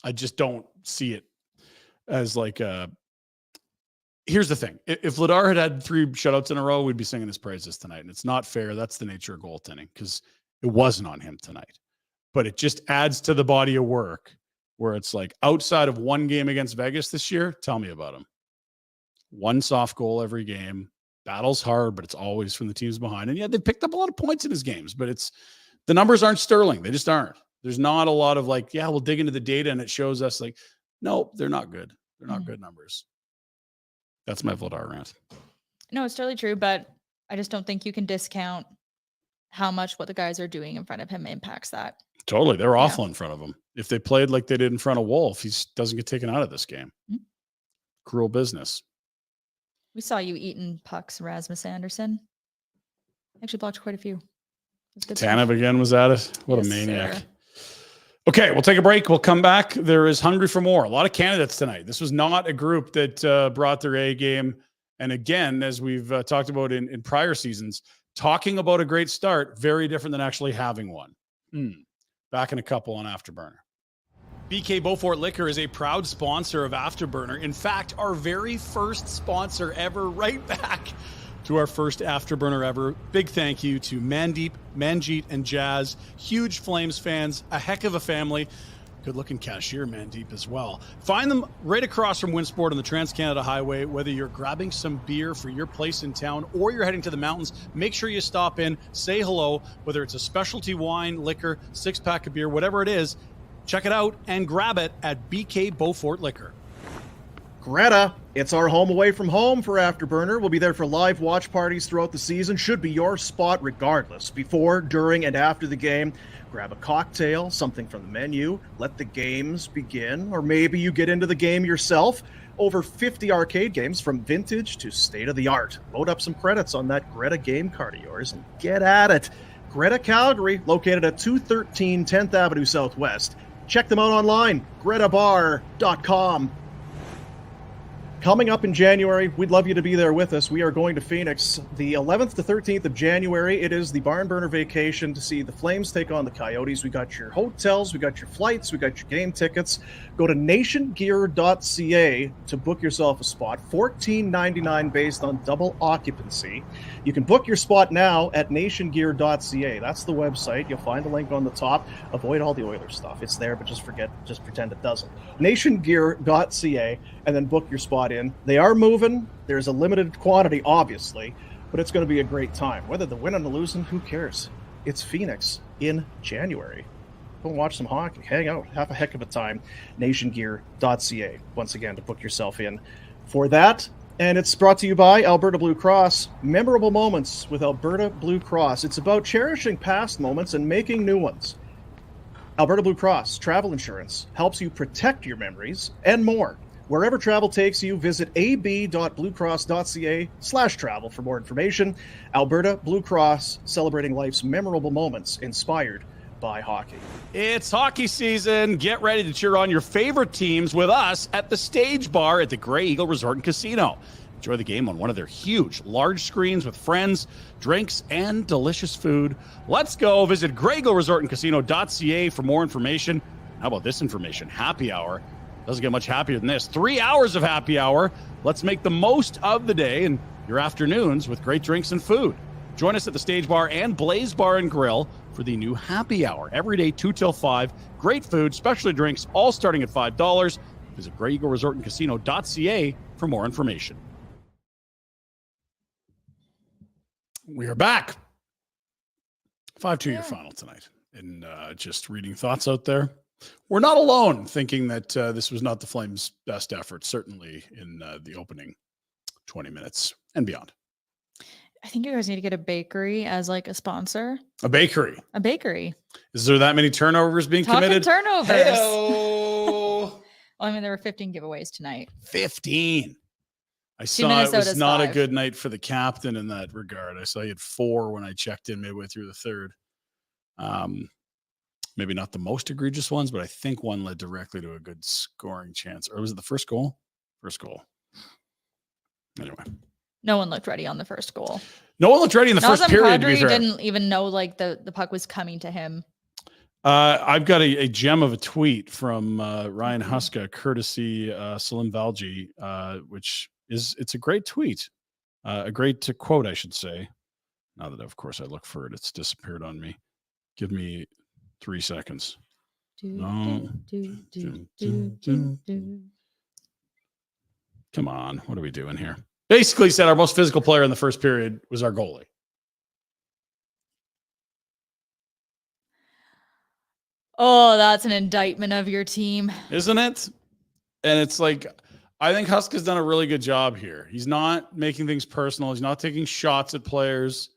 I just don't see it as like here's the thing. If Vladar had 3 shutouts in a row, we'd be singing his praises tonight. And it's not fair. That's the nature of goaltending because it wasn't on him tonight. But it just adds to the body of work where it's like outside of 1 game against Vegas this year, tell me about him. 1 soft goal every game. Battles hard, but it's always from the teams behind. And yeah, they picked up a lot of points in his games, but the numbers aren't sterling. They just aren't. There's not a lot of like, yeah, we'll dig into the data and it shows us like, no, they're not good. They're not good numbers. That's my Vladar rant. No, it's totally true, but I just don't think you can discount how much what the guys are doing in front of him impacts that. Totally. They're awful in front of him. If they played like they did in front of Wolf, he doesn't get taken out of this game. Mm-hmm. Cruel business. We saw you eating pucks, Rasmus Anderson. Actually blocked quite a few. Tanev again was at it. What a maniac. Sir. Okay, we'll take a break. We'll come back. There is hungry for more. A lot of candidates tonight. This was not a group that brought their A game. And again, as we've talked about in prior seasons, talking about a great start, very different than actually having one. Back in a couple on Afterburner. BK Beaufort Liquor is a proud sponsor of Afterburner. In fact, our very first sponsor ever, right back to our first Afterburner ever. Big thank you to Mandeep, Manjeet, and Jazz. Huge Flames fans, a heck of a family. Good-looking cashier, Mandeep, as well. Find them right across from Winsport on the Trans-Canada Highway. Whether you're grabbing some beer for your place in town or you're heading to the mountains, make sure you stop in, say hello. Whether it's a specialty wine, liquor, six-pack of beer, whatever it is, check it out and grab it at BK Beaufort Liquor. Greta, it's our home away from home for Afterburner. We'll be there for live watch parties throughout the season. Should be your spot regardless. Before, during, and after the game, grab a cocktail, something from the menu, let the games begin, or maybe you get into the game yourself. Over 50 arcade games from vintage to state-of-the-art. Load up some credits on that Greta game card of yours and get at it. Greta Calgary, located at 213 10th Avenue Southwest. Check them out online, gretabar.com. Coming up in January, we'd love you to be there with us. We are going to Phoenix the 11th to 13th of January. It is the Barn Burner vacation to see the Flames take on the Coyotes. We got your hotels, we got your flights, we got your game tickets. Go to nationgear.ca to book yourself a spot. $14.99 based on double occupancy. You can book your spot now at nationgear.ca. That's the website. You'll find the link on the top. Avoid all the Oilers stuff. It's there, but just pretend it doesn't. nationgear.ca, and then book your spot in. They are moving. There's a limited quantity, obviously, but it's going to be a great time. Whether they're winning or losing, who cares? It's Phoenix in January. Go watch some hockey, hang out, have a heck of a time. nationgear.ca, once again, to book yourself in for that. And it's brought to you by Alberta Blue Cross. Memorable moments with Alberta Blue Cross. It's about cherishing past moments and making new ones. Alberta Blue Cross Travel Insurance helps you protect your memories and more. Wherever travel takes you, visit ab.bluecross.ca/travel for more information. Alberta Blue Cross, celebrating life's memorable moments inspired by hockey. It's hockey season. Get ready to cheer on your favorite teams with us at the Stage Bar at the Grey Eagle Resort and Casino. Enjoy the game on one of their huge, large screens with friends, drinks, and delicious food. Let's go. Visit greyeagleresortandcasino.ca for more information. How about this information? Happy hour. Doesn't get much happier than this. 3 hours of happy hour. Let's make the most of the day and your afternoons with great drinks and food. Join us at the Stage Bar and Blaze Bar and Grill for the new happy hour. Every day, 2 till 5. Great food, specialty drinks, all starting at $5. Visit greyeagleresortandcasino.ca for more information. We are back. 5-2 your final tonight. And just reading thoughts out there. We're not alone thinking that this was not the Flames' best effort, certainly in the opening 20 minutes and beyond. I think you guys need to get a bakery as like a sponsor. A bakery. A bakery. Is there that many turnovers being committed? Turnovers. Hey-o. Well, I mean, there were 15 giveaways tonight. 15. I saw it was not 5. a good night for the captain in that regard. I saw he had 4 when I checked in midway through the third. Maybe not the most egregious ones, but I think one led directly to a good scoring chance. Or was it the first goal? First goal. Anyway. No one looked ready on the first goal. No one looked ready in the first period, to be fair. Didn't even know like the puck was coming to him. I've got a gem of a tweet from Ryan Huska, courtesy Salim Valji, which it's a great tweet. A great quote, I should say. Now that, of course, I look for it, it's disappeared on me. Give me 3 seconds. No. Come on. What are we doing here? Basically said our most physical player in the first period was our goalie. Oh, that's an indictment of your team. Isn't it? And it's like, I think Huska's done a really good job here. He's not making things personal. He's not taking shots at players.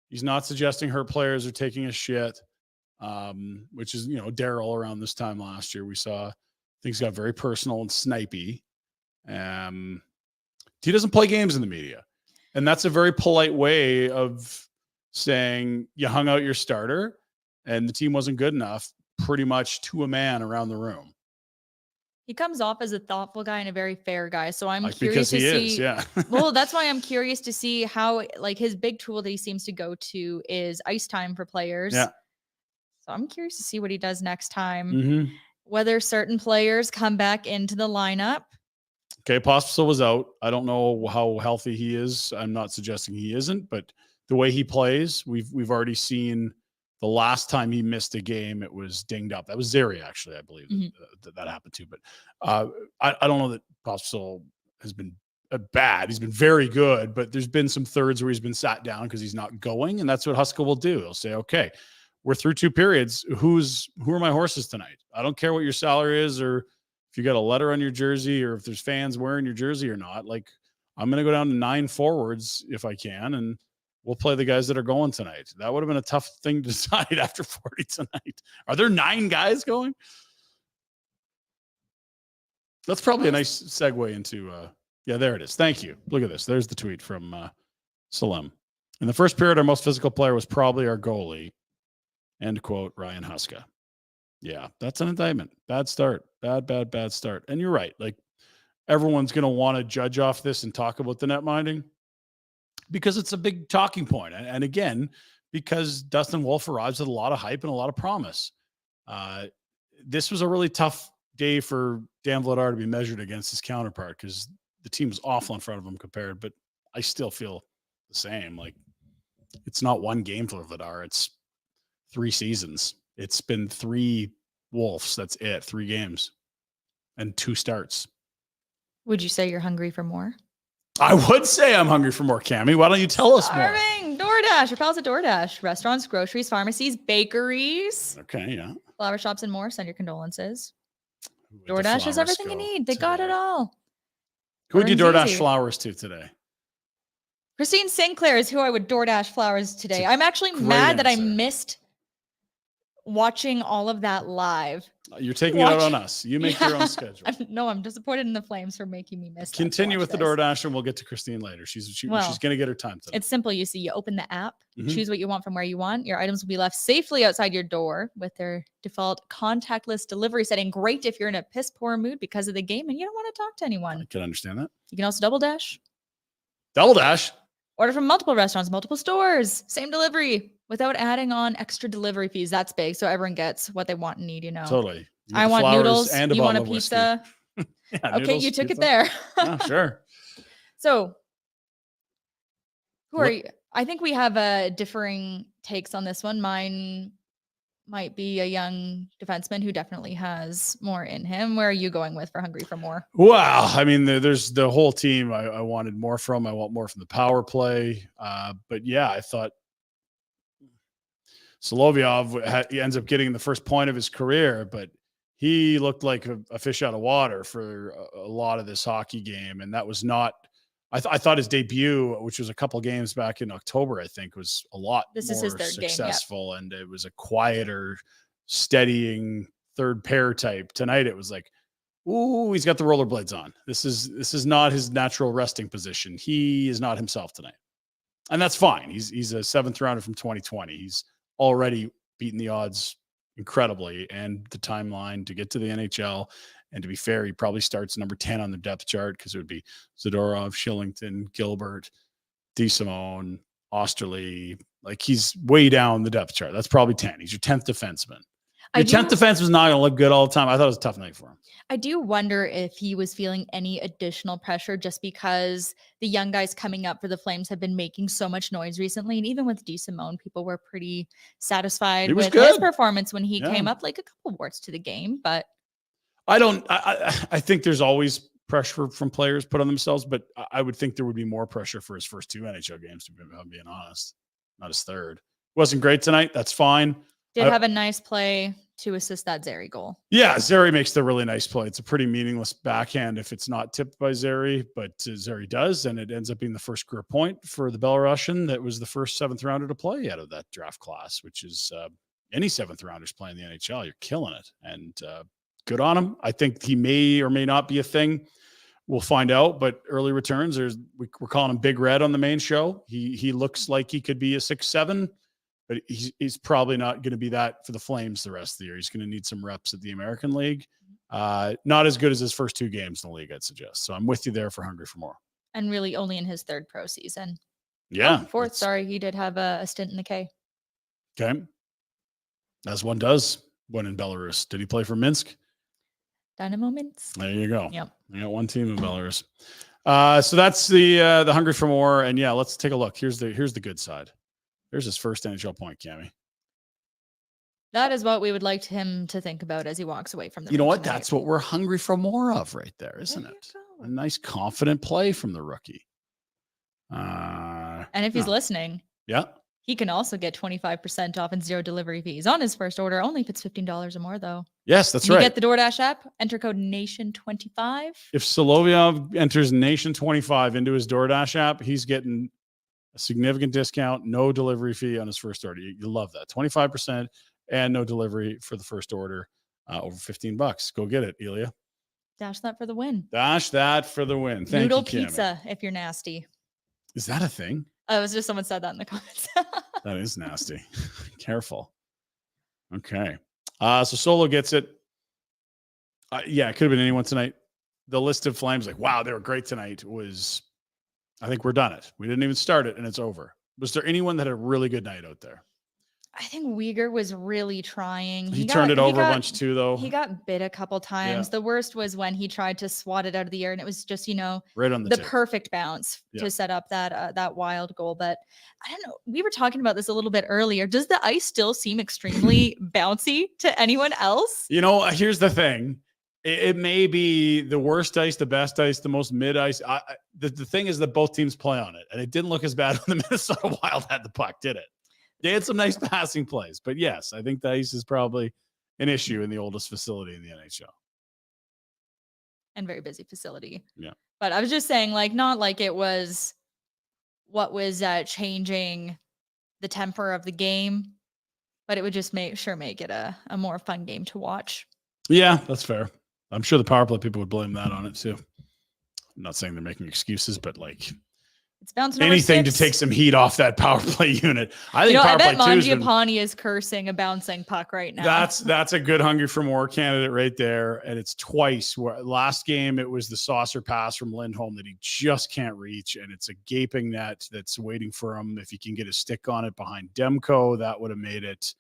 He's not suggesting hurt players are taking a shit, which is, Daryl around this time last year. We saw things got very personal and snipey. He doesn't play games in the media. And that's a very polite way of saying you hung out your starter and the team wasn't good enough, pretty much to a man around the room. He comes off as a thoughtful guy and a very fair guy. So I'm curious to see. Yeah. Well, that's why I'm curious to see how, like, his big tool that he seems to go to is ice time for players. Yeah. So I'm curious to see what he does next time. Whether certain players come back into the lineup. Okay, Pospisil was out. I don't know how healthy he is. I'm not suggesting he isn't, but the way he plays, we've already seen The last time he missed a game, it was dinged up. That was Zeri, actually, I believe that happened to. But I don't know that Pospisil has been bad. He's been very good, but there's been some thirds where he's been sat down because he's not going, and that's what Huska will do. He'll say, okay, we're through 2 periods. Who are my horses tonight? I don't care what your salary is, or if you got a letter on your jersey, or if there's fans wearing your jersey or not. Like, I'm going to go down to 9 forwards if I can, and we'll play the guys that are going tonight. That would have been a tough thing to decide after 40 tonight. Are there 9 guys going? That's probably a nice segue into, yeah, there it is. Thank you. Look at this. There's the tweet from Salem. In the first period, our most physical player was probably our goalie. End quote, Ryan Huska. Yeah, that's an indictment. Bad start. Bad start. And you're right. Like, everyone's going to want to judge off this and talk about the net minding because it's a big talking point. And again, because Dustin Wolf arrives with a lot of hype and a lot of promise. This was a really tough day for Dan Vladar to be measured against his counterpart because the team was awful in front of him compared, but I still feel the same. Like, it's not one game for Vladar. It's 3 seasons. It's been 3 Wolves. That's it. 3 games and 2 starts. Would you say you're hungry for more? I would say I'm hungry for more, Cami. Why don't you tell us more? DoorDash. Your pals at DoorDash. Restaurants, groceries, pharmacies, bakeries. Okay, yeah. Flower shops and more. Send your condolences. DoorDash has everything you need. They got it all. Who would you DoorDash flowers to today? Christine Sinclair is who I would DoorDash flowers today. I'm actually mad that I missed watching all of that live. You're taking it out on us. You make your own schedule. No, I'm disappointed in the Flames for making me miss. Continue with the DoorDash, and we'll get to Christine later. She's going to get her time today. It's simple. You see, you open the app, you choose what you want from where you want. Your items will be left safely outside your door with their default contactless delivery setting. Great if you're in a piss poor mood because of the game and you don't want to talk to anyone. I can understand that. You can also double dash. Double dash. Order from multiple restaurants, multiple stores, same delivery without adding on extra delivery fees. That's big. So everyone gets what they want and need, you know. Totally. I want noodles. And you want a pizza. Yeah, okay, noodles, you took pizza. it there. Yeah, sure. So who are you? I think we have differing takes on this one. Mine might be a young defenseman who definitely has more in him. Where are you going with for hungry for more? Well, I mean, there's the whole team I wanted more from. I want more from the power play. But yeah, I thought Solovyov he ends up getting the first point of his career, but he looked like a fish out of water for a lot of this hockey game. And that was not, I thought his debut, which was a couple games back in October, I think was a lot more successful. Game, and it was a quieter, steadying third pair type. Tonight, it was like, ooh, he's got the rollerblades on. This is not his natural resting position. He is not himself tonight. And that's fine. He's a 7th rounder from 2020. He's already beaten the odds incredibly, and the timeline to get to the NHL. And to be fair, he probably starts number 10 on the depth chart because it would be Zadorov, Shillington, Gilbert, DeSimone, Osterley. Like, he's way down the depth chart. That's probably 10. He's your 10th defenseman. Your 10th defense was not going to look good all the time. I thought it was a tough night for him. I do wonder if he was feeling any additional pressure just because the young guys coming up for the Flames have been making so much noise recently. And even with DeSimone, people were pretty satisfied with his performance when he came up, like a couple warts to the game. But I think there's always pressure from players put on themselves, but I would think there would be more pressure for his first 2 NHL games, to be being honest. Not his third. Wasn't great tonight. That's fine. Did have a nice play to assist that Zeri goal. Yeah, Zeri makes the really nice play. It's a pretty meaningless backhand if it's not tipped by Zeri, but Zeri does, and it ends up being the first career point for the Belarusian. That was the first 7th rounder to play out of that draft class, which is any 7th rounders playing the NHL. You're killing it, and good on him. I think he may or may not be a thing. We'll find out, but early returns, we're calling him Big Red on the main show. He looks like he could be a 6'7", but he's probably not going to be that for the Flames the rest of the year. He's going to need some reps at the American League. Not as good as his first 2 games in the league, I'd suggest. So I'm with you there for hungry for more. And really only in his 3rd pro season. Yeah. 4th, sorry. He did have a stint in the K. Okay. As one does when in Belarus. Did he play for Minsk? Dynamo Minsk. There you go. Yep. You got one team in Belarus. So that's the hungry for more. And yeah, let's take a look. Here's the good side. There's his first NHL point, Cami. That is what we would like him to think about as he walks away from the You know rink what? tonight. That's what we're hungry for more of right there, isn't There you it? go. A nice confident play from the rookie. And if he's no. listening, Yeah. he can also get 25% off and 0 delivery fees on his first order. Only if it's $15 or more, though. Yes, that's You right. get the DoorDash app, enter code NATION25. If Solovyov enters Nation25 into his DoorDash app, he's getting a significant discount, no delivery fee on his first order. You love that. 25% and no delivery for the first order, over $15. Go get it, Ilya. Dash that for the win. Dash that for the win. Thank Noodle you, Cami. pizza if you're nasty. Is that a thing? Oh, it was just someone said that in the comments. That is nasty. Careful. Okay. So Solo gets it. Yeah, it could have been anyone tonight. The list of Flames, like, wow, they were great tonight, was, I think we're done it. We didn't even start it, and it's over. Was there anyone that had a really good night out there? I think Uyghur was really trying. He turned it over a bunch too, though. He got bit a couple times. Yeah. The worst was when he tried to swat it out of the air, and it was just, Right on the tip. perfect bounce to set up that wild goal. But I don't know. We were talking about this a little bit earlier. Does the ice still seem extremely bouncy to anyone else? Here's the thing. It may be the worst ice, the best ice, the most mid ice. The thing is that both teams play on it, and it didn't look as bad when the Minnesota Wild had the puck, did it? They had some nice passing plays, but yes, I think the ice is probably an issue in the oldest facility in the NHL. And very busy facility. Yeah. But I was just saying, not like it was what was changing the temper of the game, but it would just make it a more fun game to watch. Yeah, that's fair. I'm sure the power play people would blame that on it too. I'm not saying they're making excuses, but it's bouncing anything to take some heat off that power play unit. I think I bet power play Mangiapane is cursing a bouncing puck right now. That's a good hungry for more candidate right there. And it's twice. Where last game it was the saucer pass from Lindholm that he just can't reach, and it's a gaping net that's waiting for him. If he can get a stick on it behind Demko, that would have made it,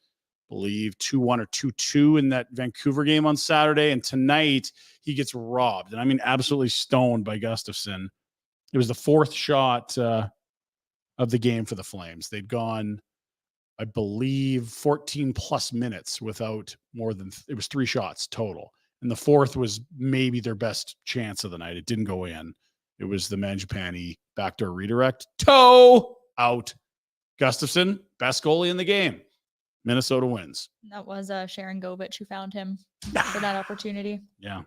I believe, 2-1 or 2-2 in that Vancouver game on Saturday. And tonight he gets robbed, and I mean absolutely stoned by Gustafsson. It was the fourth shot of the game for the Flames. They'd gone, I believe, 14 plus minutes without more than, it was 3 shots total. And the fourth was maybe their best chance of the night. It didn't go in. It was the Mangiapane backdoor redirect. Toe out. Gustafsson, best goalie in the game. Minnesota wins. That was Sharon Govich who found him for that opportunity. Yeah.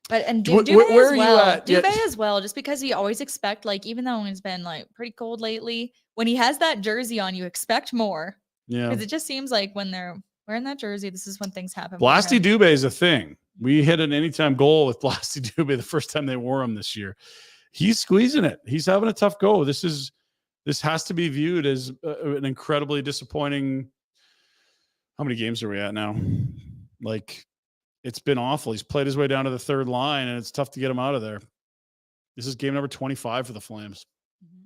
But Dubé where are you at? Yeah. Dubé as well, just because you always expect, even though it's been pretty cold lately, when he has that jersey on, you expect more. Yeah. Because it just seems like when they're wearing that jersey, this is when things happen. Blasty Dubé is a thing. We hit an anytime goal with Blasty Dubé the first time they wore him this year. He's squeezing it. He's having a tough go. This has to be viewed as an incredibly disappointing. How many games are we at now? It's been awful. He's played his way down to the third line, and it's tough to get him out of there. This is game number 25 for the Flames. Mm-hmm.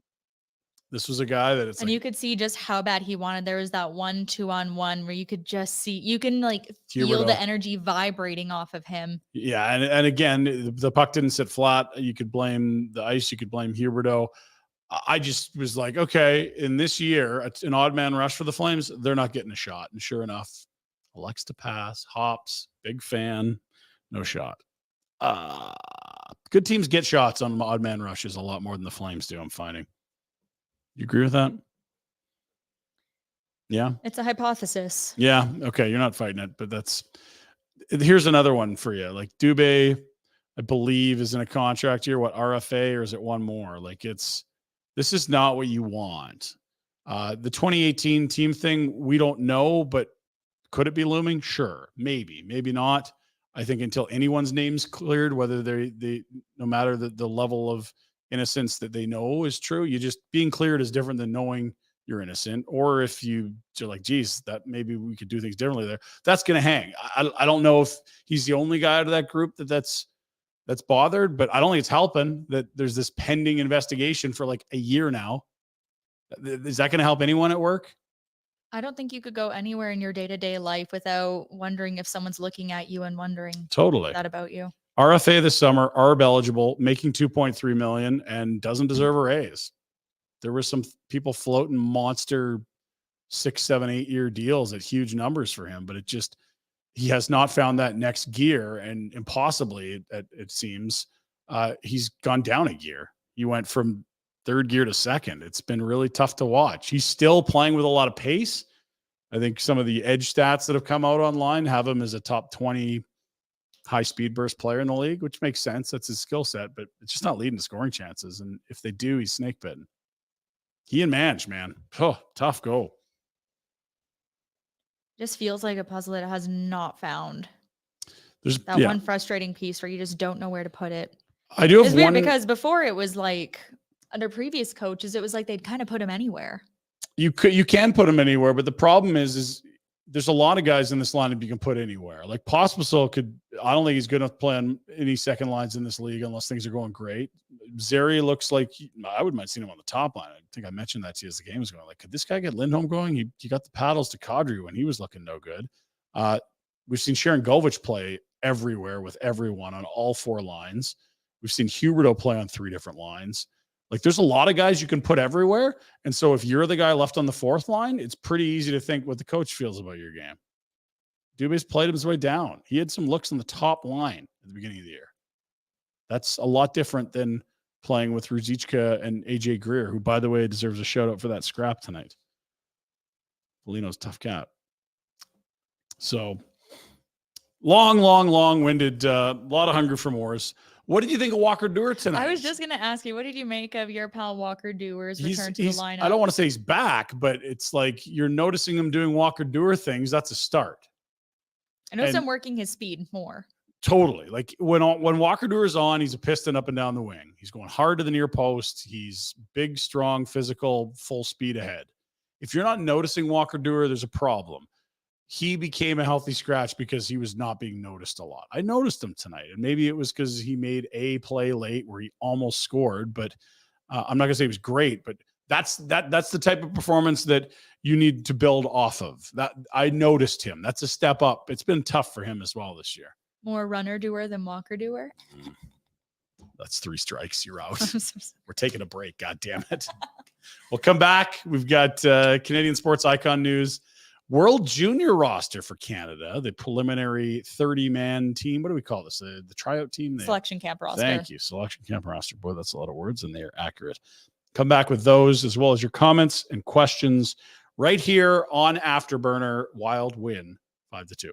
This was a guy that you could see just how bad he wanted. There was that 1-2-on-1 where you could just see, you can feel the energy vibrating off of him. Yeah. And again, the puck didn't sit flat. You could blame the ice. You could blame Huberdeau. I just was like, okay, in this year, an odd man rush for the Flames, they're not getting a shot. And sure enough, likes to pass, hops, big fan, no shot. Good teams get shots on odd man rushes a lot more than the Flames do, I'm finding. You agree with that? Yeah. It's a hypothesis. Yeah. Okay. You're not fighting it, but here's another one for you. Dubé, I believe, is in a contract year. What, RFA, or is it one more? This is not what you want. The 2018 team thing, we don't know, but could it be looming? Sure. Maybe not. I think until anyone's name's cleared, whether they no matter the level of innocence that they know is true, you just being cleared is different than knowing you're innocent. Or if you're like, geez, that maybe we could do things differently there. That's going to hang. I don't know if he's the only guy out of that group that's bothered, but I don't think it's helping that there's this pending investigation for a year now. Is that going to help anyone at work? I don't think you could go anywhere in your day-to-day life without wondering if someone's looking at you and wondering that about you. RFA this summer, ARB eligible, making $2.3 million, and doesn't deserve a raise. There were some people floating monster 6, 7, 8-year deals at huge numbers for him, but he has not found that next gear, and impossibly, it seems, he's gone down a gear. He went from third gear to second. It's been really tough to watch. He's still playing with a lot of pace. I think some of the edge stats that have come out online have him as a top 20 high speed burst player in the league, which makes sense. That's his skill set, but it's just not leading to scoring chances. And if they do, he's snake bitten. He and Madge, man. Oh, tough go. Just feels like a puzzle that has not found. There's that one frustrating piece where you just don't know where to put it. I do have it's weird one because before it was like under previous coaches, it was like they'd kind of put him anywhere. You can put him anywhere, but the problem is there's a lot of guys in this lineup you can put anywhere. Like Pospisil I don't think he's good enough to play on any second lines in this league unless things are going great. Zeri looks like I wouldn't mind seeing him on the top line. I think I mentioned that to you as the game was going. Like, could this guy get Lindholm going? He got the paddles to Kadri when he was looking no good. We've seen Sharon Govich play everywhere with everyone on all 4 lines. We've seen Huberdeau play on 3 different lines. Like, there's a lot of guys you can put everywhere. And so if you're the guy left on the 4th line, it's pretty easy to think what the coach feels about your game. Dubé's played him his way down. He had some looks on the top line at the beginning of the year. That's a lot different than playing with Ruzicka and AJ Greer, who, by the way, deserves a shout out for that scrap tonight. Foligno's tough cat. So long-winded, a lot of hunger for Morris. What did you think of Walker Duehr tonight? I was just going to ask you, what did you make of your pal Walker Duehr's return to the lineup? I don't want to say he's back, but it's like you're noticing him doing Walker Duehr things. That's a start. I noticed him working his speed more. Totally. Like when Walker Duehr is on, he's a piston up and down the wing. He's going hard to the near post. He's big, strong, physical, full speed ahead. If you're not noticing Walker Duehr, there's a problem. He became a healthy scratch because he was not being noticed a lot. I noticed him tonight, and maybe it was because he made a play late where he almost scored, but I'm not going to say he was great, but that's the type of performance that you need to build off of. That I noticed him. That's a step up. It's been tough for him as well this year. More runner Duehr than Walker Duehr? That's 3 strikes. You're out. We're taking a break. God damn it. We'll come back. We've got Canadian sports icon news. World Junior roster for Canada, the preliminary 30-man team. What do we call this? The tryout team? Selection camp roster. Thank you. Selection camp roster. Boy, that's a lot of words, and they are accurate. Come back with those as well as your comments and questions right here on Afterburner. Wild win 5-2.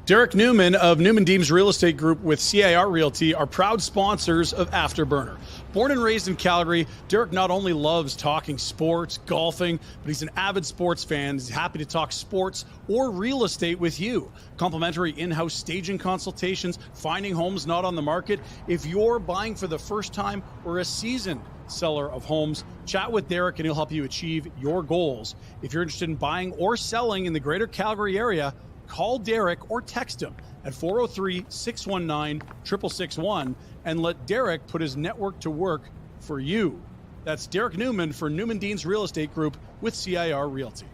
Derek Newman of Newman Deems Real Estate Group with CIR Realty are proud sponsors of Afterburner. Born and raised in Calgary, Derek not only loves talking sports, golfing, but he's an avid sports fan. He's happy to talk sports or real estate with you. Complimentary in-house staging consultations, finding homes not on the market. If you're buying for the first time or a seasoned seller of homes, chat with Derek and he'll help you achieve your goals. If you're interested in buying or selling in the greater Calgary area, call Derek or text him at 403-619-6661 and let Derek put his network to work for you. That's Derek Newman for Newman Deans Real Estate Group with CIR Realty.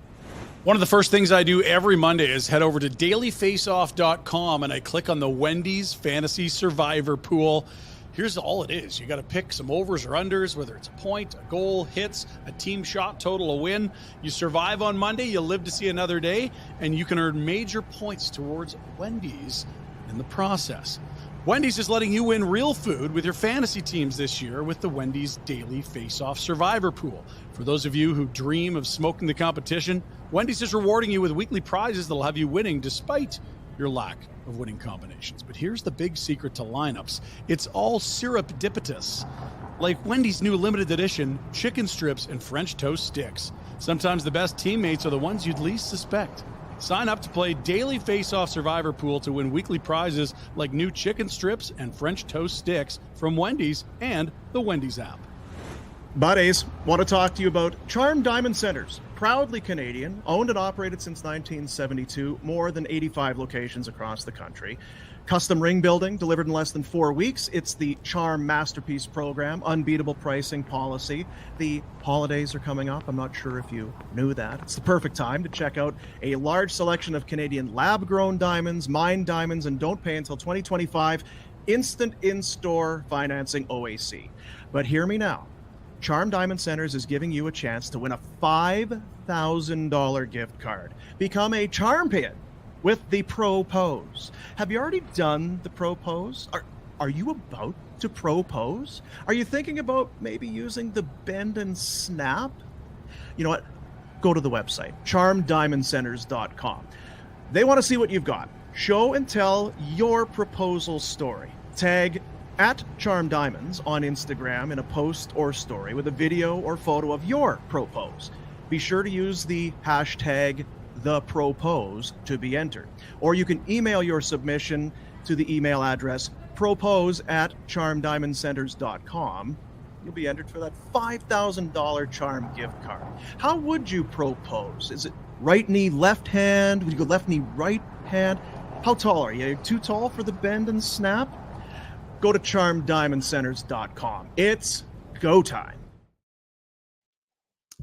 One of the first things I do every Monday is head over to dailyfaceoff.com and I click on the Wendy's Fantasy Survivor Pool. Here's all it is. You got to pick some overs or unders, whether it's a point, a goal, hits, a team shot total, a win. You survive on Monday, you live to see another day, and you can earn major points towards Wendy's in the process. Wendy's is letting you win real food with your fantasy teams this year with the Wendy's Daily Face-Off Survivor Pool. For those of you who dream of smoking the competition, Wendy's is rewarding you with weekly prizes that'll have you winning despite your lack of winning combinations. But here's the big secret to lineups. It's all serendipitous. Like Wendy's new limited edition chicken strips and French toast sticks. Sometimes the best teammates are the ones you'd least suspect. Sign up to play Daily Face-Off Survivor Pool to win weekly prizes like new chicken strips and French toast sticks from Wendy's and the Wendy's app. Buddies, want to talk to you about Charm Diamond Centers. Proudly Canadian, owned and operated since 1972, more than 85 locations across the country. Custom ring building delivered in less than 4 weeks. It's the Charm Masterpiece program, unbeatable pricing policy. The holidays are coming up. I'm not sure if you knew that. It's the perfect time to check out a large selection of Canadian lab-grown diamonds, mined diamonds, and don't pay until 2025. Instant in-store financing OAC. But hear me now. Charm Diamond Centers is giving you a chance to win a $5,000 $5,000 gift card. Become a charm pin with the Pro Pose. Have you already done the Pro Pose? Are you about to propose? Are you thinking about maybe using the bend and snap? You know what? Go to the website, charmdiamondcenters.com. They want to see what you've got. Show and tell your proposal story. Tag at Charm Diamonds on Instagram in a post or story with a video or photo of your propose. Be sure to use the hashtag #ThePropose to be entered. Or you can email your submission to the email address propose@charmdiamondcenters.com. You'll be entered for that $5,000 charm gift card. How would you propose? Is it right knee, left hand? Would you go left knee, right hand? How tall are you? Are you too tall for the bend and snap? Go to charmdiamondcenters.com. It's go time.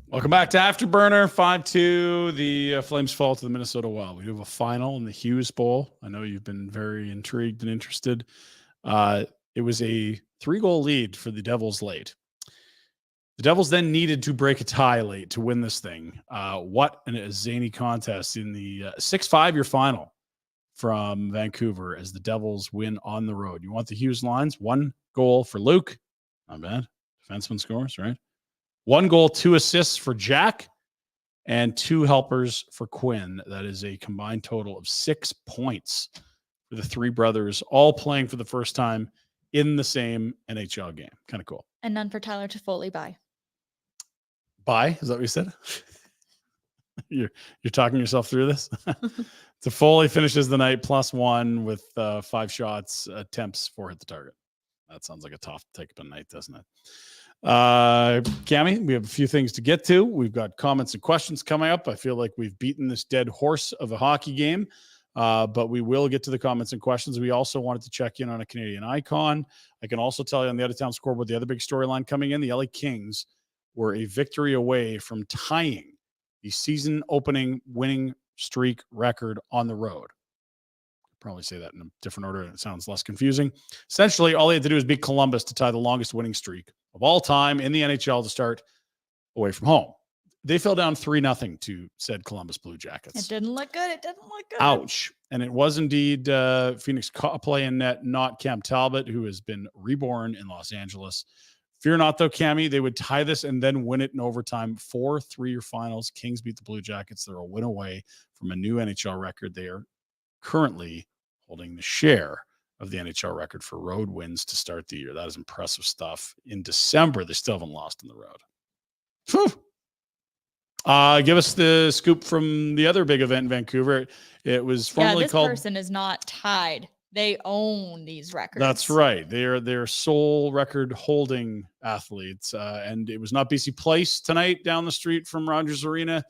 Welcome back to Afterburner. 5-2. The Flames fall to the Minnesota Wild. We do have a final in the Hughes Bowl. I know you've been very intrigued and interested. It was a 3-goal lead for the Devils late. The Devils then needed to break a tie late to win this thing. What a zany contest in the 6-5 year final from Vancouver as the Devils win on the road. You want the Hughes lines? 1 goal for Luke. Not bad. Defenseman scores, right? 1 goal, 2 assists for Jack, and 2 helpers for Quinn. That is a combined total of 6 points for the 3 brothers, all playing for the first time in the same NHL game. Kind of cool. And none for Tyler Toffoli. Bye. Bye? Is that what you said? You're talking yourself through this? Toffoli finishes the night +1 with 5 shots, attempts, 4 hit the target. That sounds like a tough take up a night, doesn't it? Cami, we have a few things to get to. We've got comments and questions coming up. I feel like we've beaten this dead horse of a hockey game, but we will get to the comments and questions. We also wanted to check in on a Canadian icon. I can also tell you on the out-of-town scoreboard, the other big storyline coming in, the LA Kings were a victory away from tying the season opening winning streak record on the road. Probably say that in a different order and it sounds less confusing. Essentially, all they had to do was beat Columbus to tie the longest winning streak of all time in the NHL to start away from home. They fell down 3-0 to said Columbus Blue Jackets. It didn't look good. It didn't look good. Ouch. And it was indeed Phoenix play in net, not Cam Talbot, who has been reborn in Los Angeles. Fear not, though, Cami, they would tie this and then win it in overtime. 4 3-year finals. Kings beat the Blue Jackets. They're a win away from a new NHL record. They are currently holding the share of the NHL record for road wins to start the year. That is impressive stuff. In December, they still haven't lost on the road. Whew. Give us the scoop from the other big event in Vancouver. It was formerly this called... person is not tied. They own these records. That's right. They're sole record holding athletes. And it was not BC Place tonight down the street from Rogers Arena.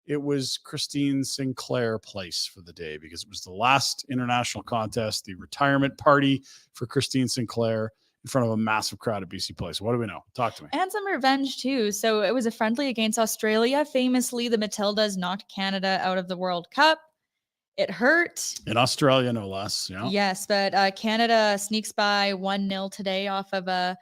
It was Christine Sinclair Place for the day because it was the last international contest, the retirement party for Christine Sinclair in front of a massive crowd at BC Place. What do we know? Talk to me. And some revenge too. So it was a friendly against Australia. Famously, the Matildas knocked Canada out of the World Cup. It hurt. In Australia, no less. Yeah. Yes, but Canada sneaks by 1-0 today off of a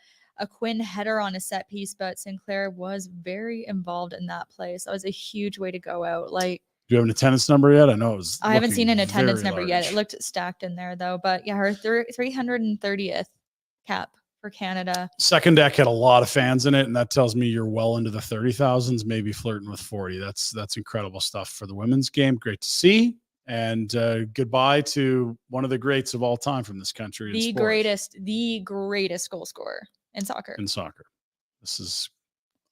Quinn header on a set piece, but Sinclair was very involved in that play. So it was a huge way to go out. Like, do you have an attendance number yet? I know it was. I haven't seen an attendance number large. yet. It looked stacked in there though. But yeah, her 330th cap for Canada. Second deck had a lot of fans in it, and that tells me you're well into the 30,000s, maybe flirting with 40. That's incredible stuff for the women's game. Great to see. And goodbye to one of the greats of all time from this country. The greatest goal scorer in soccer. This is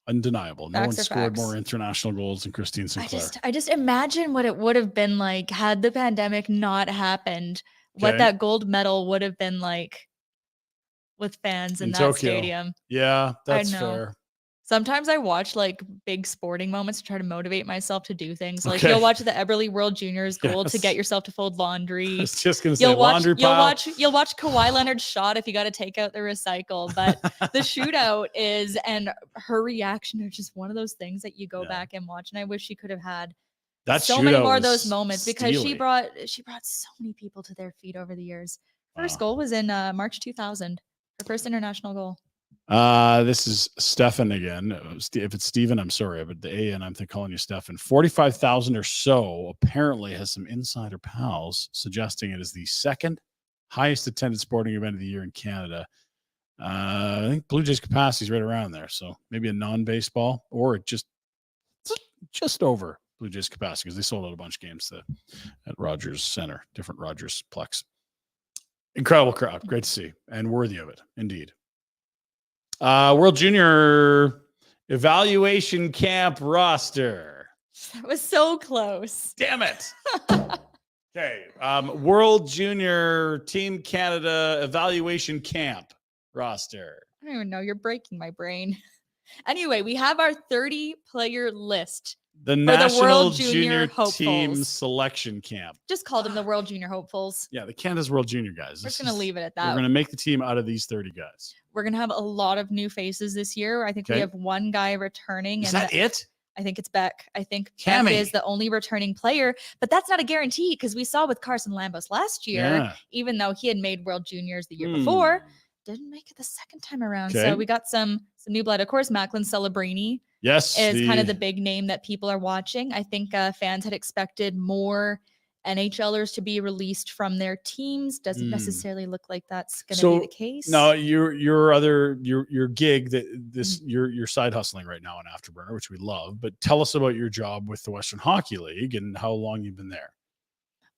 undeniable. No one scored more international goals than Christine Sinclair. I just imagine what it would have been like had the pandemic not happened, what that gold medal would have been like with fans in that Tokyo. Stadium. Yeah, that's fair. Sometimes I watch like big sporting moments to try to motivate myself to do things. Like you'll watch the Eberle World Juniors goal to get yourself to fold laundry. I was just going to say laundry pile. You'll watch Kawhi Leonard's shot if you got to take out the recycle. But the shootout and her reaction are just one of those things that you go back and watch. And I wish she could have had so many more of those moments because she brought so many people to their feet over the years. First goal was in March 2000. Her first international goal. This is Stefan again. If it's Steven, I'm sorry, but the A and I'm calling you Stefan. 45,000 or so apparently has some insider pals suggesting it is the second highest attended sporting event of the year in Canada. I think Blue Jays capacity is right around there. So maybe a non-baseball or just over Blue Jays capacity because they sold out a bunch of games at Rogers Center, different Rogers Plex. Incredible crowd. Great to see and worthy of it. Indeed. World Junior Evaluation Camp roster. That was so close. Damn it. Okay. World Junior Team Canada Evaluation Camp roster. I don't even know. You're breaking my brain. Anyway, we have our 30-player list. The National World Junior Junior Team Hopefuls. Selection Camp. Just call them the World Junior Hopefuls. Yeah, the Canada's World Junior guys. We're just going to leave it at We're that. going to make the team out of these 30 guys. We're going to have a lot of new faces this year. I think we have one guy returning. Is that it? I think it's Beck. I think Cami Beck is the only returning player, but that's not a guarantee because we saw with Carson Lambos last year, even though he had made World Juniors the year before, didn't make it the second time around. Okay. So we got some new blood. Of course, Macklin Celebrini is kind of the big name that people are watching. I think fans had expected more NHLers to be released from their teams. Doesn't necessarily look like that's going to be the case. No, your gig that you're side hustling right now on Afterburner, which we love. But tell us about your job with the Western Hockey League and how long you've been there.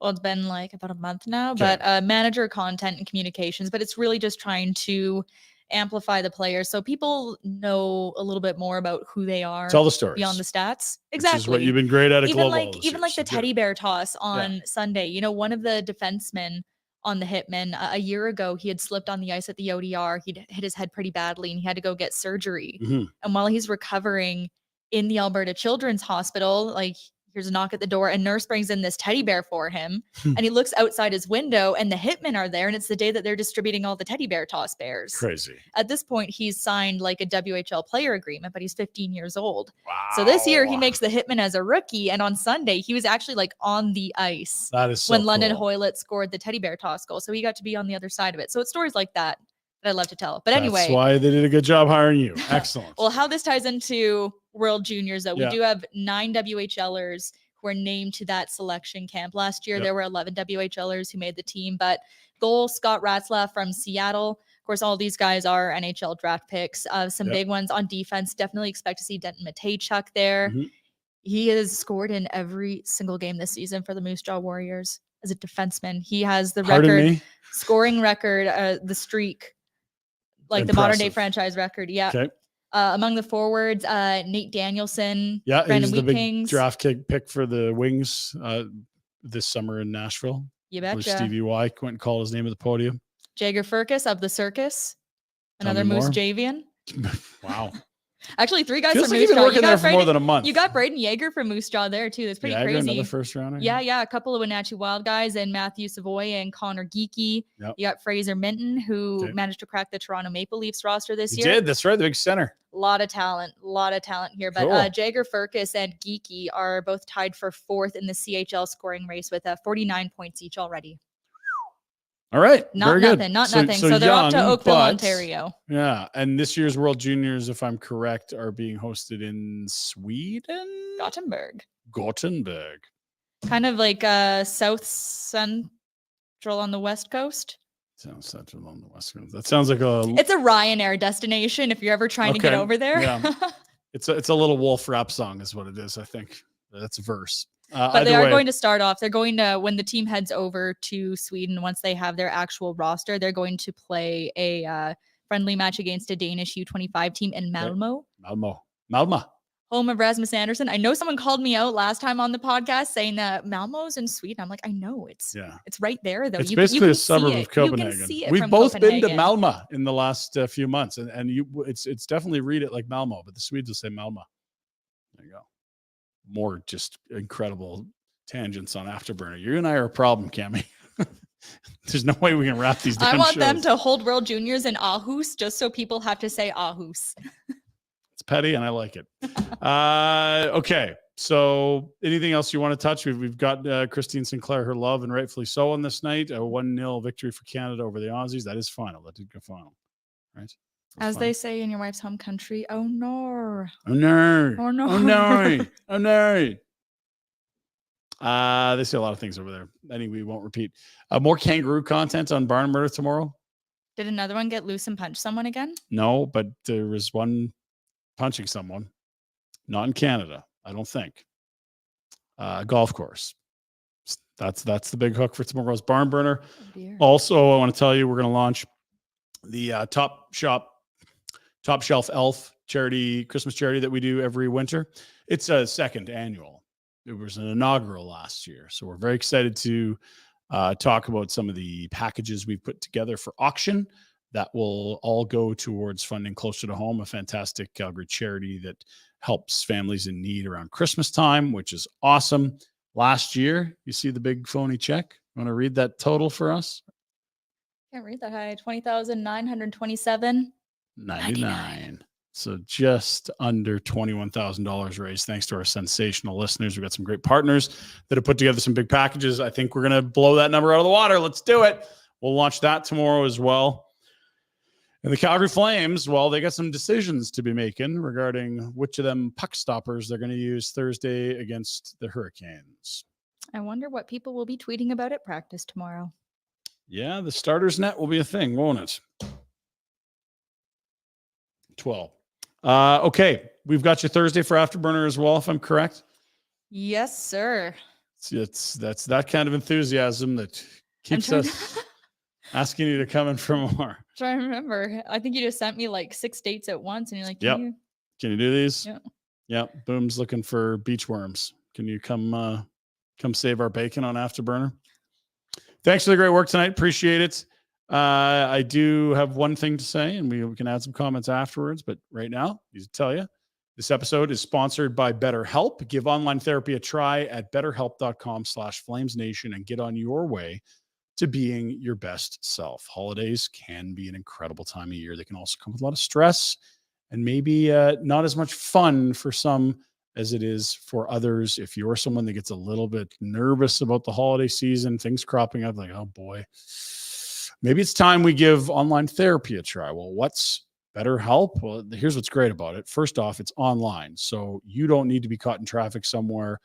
Well, it's been like about a month now, but manager content and communications. But it's really just trying to amplify the players so people know a little bit more about who they are. Tell the stories beyond the stats. Exactly. Which is what you've been great at even Global. even like the teddy bear toss on Sunday. You know, one of the defensemen on the Hitmen a year ago, he had slipped on the ice at the ODR. He'd hit his head pretty badly and he had to go get surgery. And while he's recovering in the Alberta Children's Hospital, like here's a knock at the door. A nurse brings in this teddy bear for him and he looks outside his window and the Hitmen are there. And it's the day that they're distributing all the teddy bear toss bears. Crazy. At this point, he's signed like a WHL player agreement, but he's 15 years old. Wow. So this year he makes the Hitman as a rookie. And on Sunday, he was actually like on the ice that is so when London cool. Hoylett scored the teddy bear toss goal. So he got to be on the other side of it. So it's stories like that I love to tell. But anyway. That's why they did a good job hiring you. Excellent. Well, how this ties into World Juniors, though, we do have 9 WHLers who are named to that selection camp. Last year, there were 11 WHLers who made the team, but goal Scott Ratzlaff from Seattle. Of course, all these guys are NHL draft picks. Some big ones on defense. Definitely expect to see Denton Matejchuk there. He has scored in every single game this season for the Moose Jaw Warriors as a defenseman. He has the scoring record, the streak, like the modern day franchise record. Yeah. Okay. Among the forwards, Nate Danielson, Brandon Brandon the big Wheatkings. draft pick for the Wings this summer in Nashville. You betcha. Stevie Y went and called his name at the podium. Jager Furcus of the Circus, Tell another me Moose more. Javian. Wow. Actually, 3 guys Feels from like Moose you've been Jaw. working there for more than a month. You got Braden Yeager from Moose Jaw there too. That's pretty crazy. Another first rounder. Yeah. A couple of Wenatchee Wild guys and Matthew Savoy and Connor Geeky. Yep. You got Fraser Minton, who managed to crack the Toronto Maple Leafs roster this You year. did. That's right. The big center. A lot of talent here. But Cool. Jager Furcus and Geeky are both tied for 4th in the CHL scoring race with 49 points each already. All right. Not Very nothing. good. Not nothing. So they're off to young, Oakville, but- Ontario. Yeah. And this year's World Juniors, if I'm correct, are being hosted in Sweden? Gothenburg. Kind of like south central on the west coast. Sounds central on the west coast. That sounds like It's a Ryanair destination if you're ever trying to get over there. Yeah. It's a little Wolf rap song is what it is, I think. That's a verse. But they are going to start off. They're going to, when the team heads over to Sweden, once they have their actual roster, they're going to play a friendly match against a Danish U25 team in Malmo. Malmo. Home of Rasmus Andersson. I know someone called me out last time on the podcast saying that Malmo's in Sweden. I'm like, I know it's right there though. It's basically a suburb of Copenhagen. You can see it We've from both been to Copenhagen. Malmo in the last few months, and it's definitely read it like Malmo, but the Swedes will say Malmo. There you go. More just incredible tangents on Afterburner. You and I are a problem, Cami. There's no way we can wrap these down. I want them to hold World Juniors in Aarhus just so people have to say Aarhus. It's petty, and I like it. Okay. So anything else you want to touch? We've got Christine Sinclair, her love, and rightfully so on this night. A 1-0 victory for Canada over the Aussies. That is final. That did go final. Right? As they say in your wife's home country, oh no. Oh no. Oh no. Oh no. Oh no. They say a lot of things over there. Anyway, we won't repeat. More kangaroo content on Barn Murder tomorrow. Did another one get loose and punch someone again? No, but there was one punching someone. Not in Canada, I don't think. Golf course. That's the big hook for tomorrow's Barn Burner. Oh, also, I want to tell you we're going to launch the Top Shelf Elf charity, Christmas charity that we do every winter. It's a second annual. It was an inaugural last year. So we're very excited to talk about some of the packages we've put together for auction that will all go towards funding Closer to Home, a fantastic Calgary charity that helps families in need around Christmas time, which is awesome. Last year, you see the big phony check? You want to read that total for us? Can't read that high. 20,927.99. So just under $21,000 raised thanks to our sensational listeners. We've got some great partners that have put together some big packages. I think we're going to blow that number out of the water. Let's do it. We'll launch that tomorrow as well. And the Calgary Flames, well, they got some decisions to be making regarding which of them puck stoppers they're going to use Thursday against the Hurricanes. I wonder what people will be tweeting about at practice tomorrow. Yeah, the starters net will be a thing, won't it? 12. Okay, we've got you Thursday for Afterburner as well, if I'm correct. Yes, sir. That's that kind of enthusiasm that keeps us asking you to come in for more. Try to remember. I think you just sent me like 6 dates at once, and you're like, Yep. Can you do these? Yeah. Yep. Boom's looking for beach worms. Can you come save our bacon on Afterburner? Thanks for the great work tonight. Appreciate it. I do have one thing to say, and we can add some comments afterwards. But right now, I need to tell you, this episode is sponsored by BetterHelp. Give online therapy a try at betterhelp.com/FlamesNation and get on your way to being your best self. Holidays can be an incredible time of year. They can also come with a lot of stress and maybe not as much fun for some as it is for others. If you're someone that gets a little bit nervous about the holiday season, things cropping up like, oh boy, maybe it's time we give online therapy a try. Well, what's BetterHelp? Well, here's what's great about it. First off, it's online. So you don't need to be caught in traffic somewhere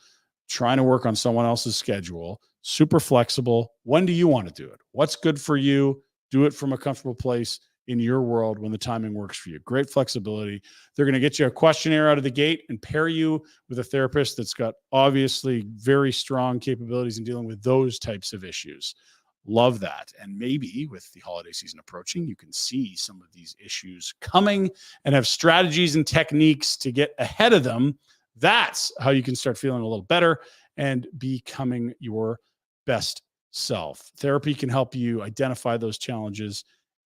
trying to work on someone else's schedule. Super flexible. When do you want to do it? What's good for you? Do it from a comfortable place in your world when the timing works for you. Great flexibility. They're going to get you a questionnaire out of the gate and pair you with a therapist that's got obviously very strong capabilities in dealing with those types of issues. Love that. And maybe with the holiday season approaching, you can see some of these issues coming and have strategies and techniques to get ahead of them. That's how you can start feeling a little better and becoming your best self. Therapy can help you identify those challenges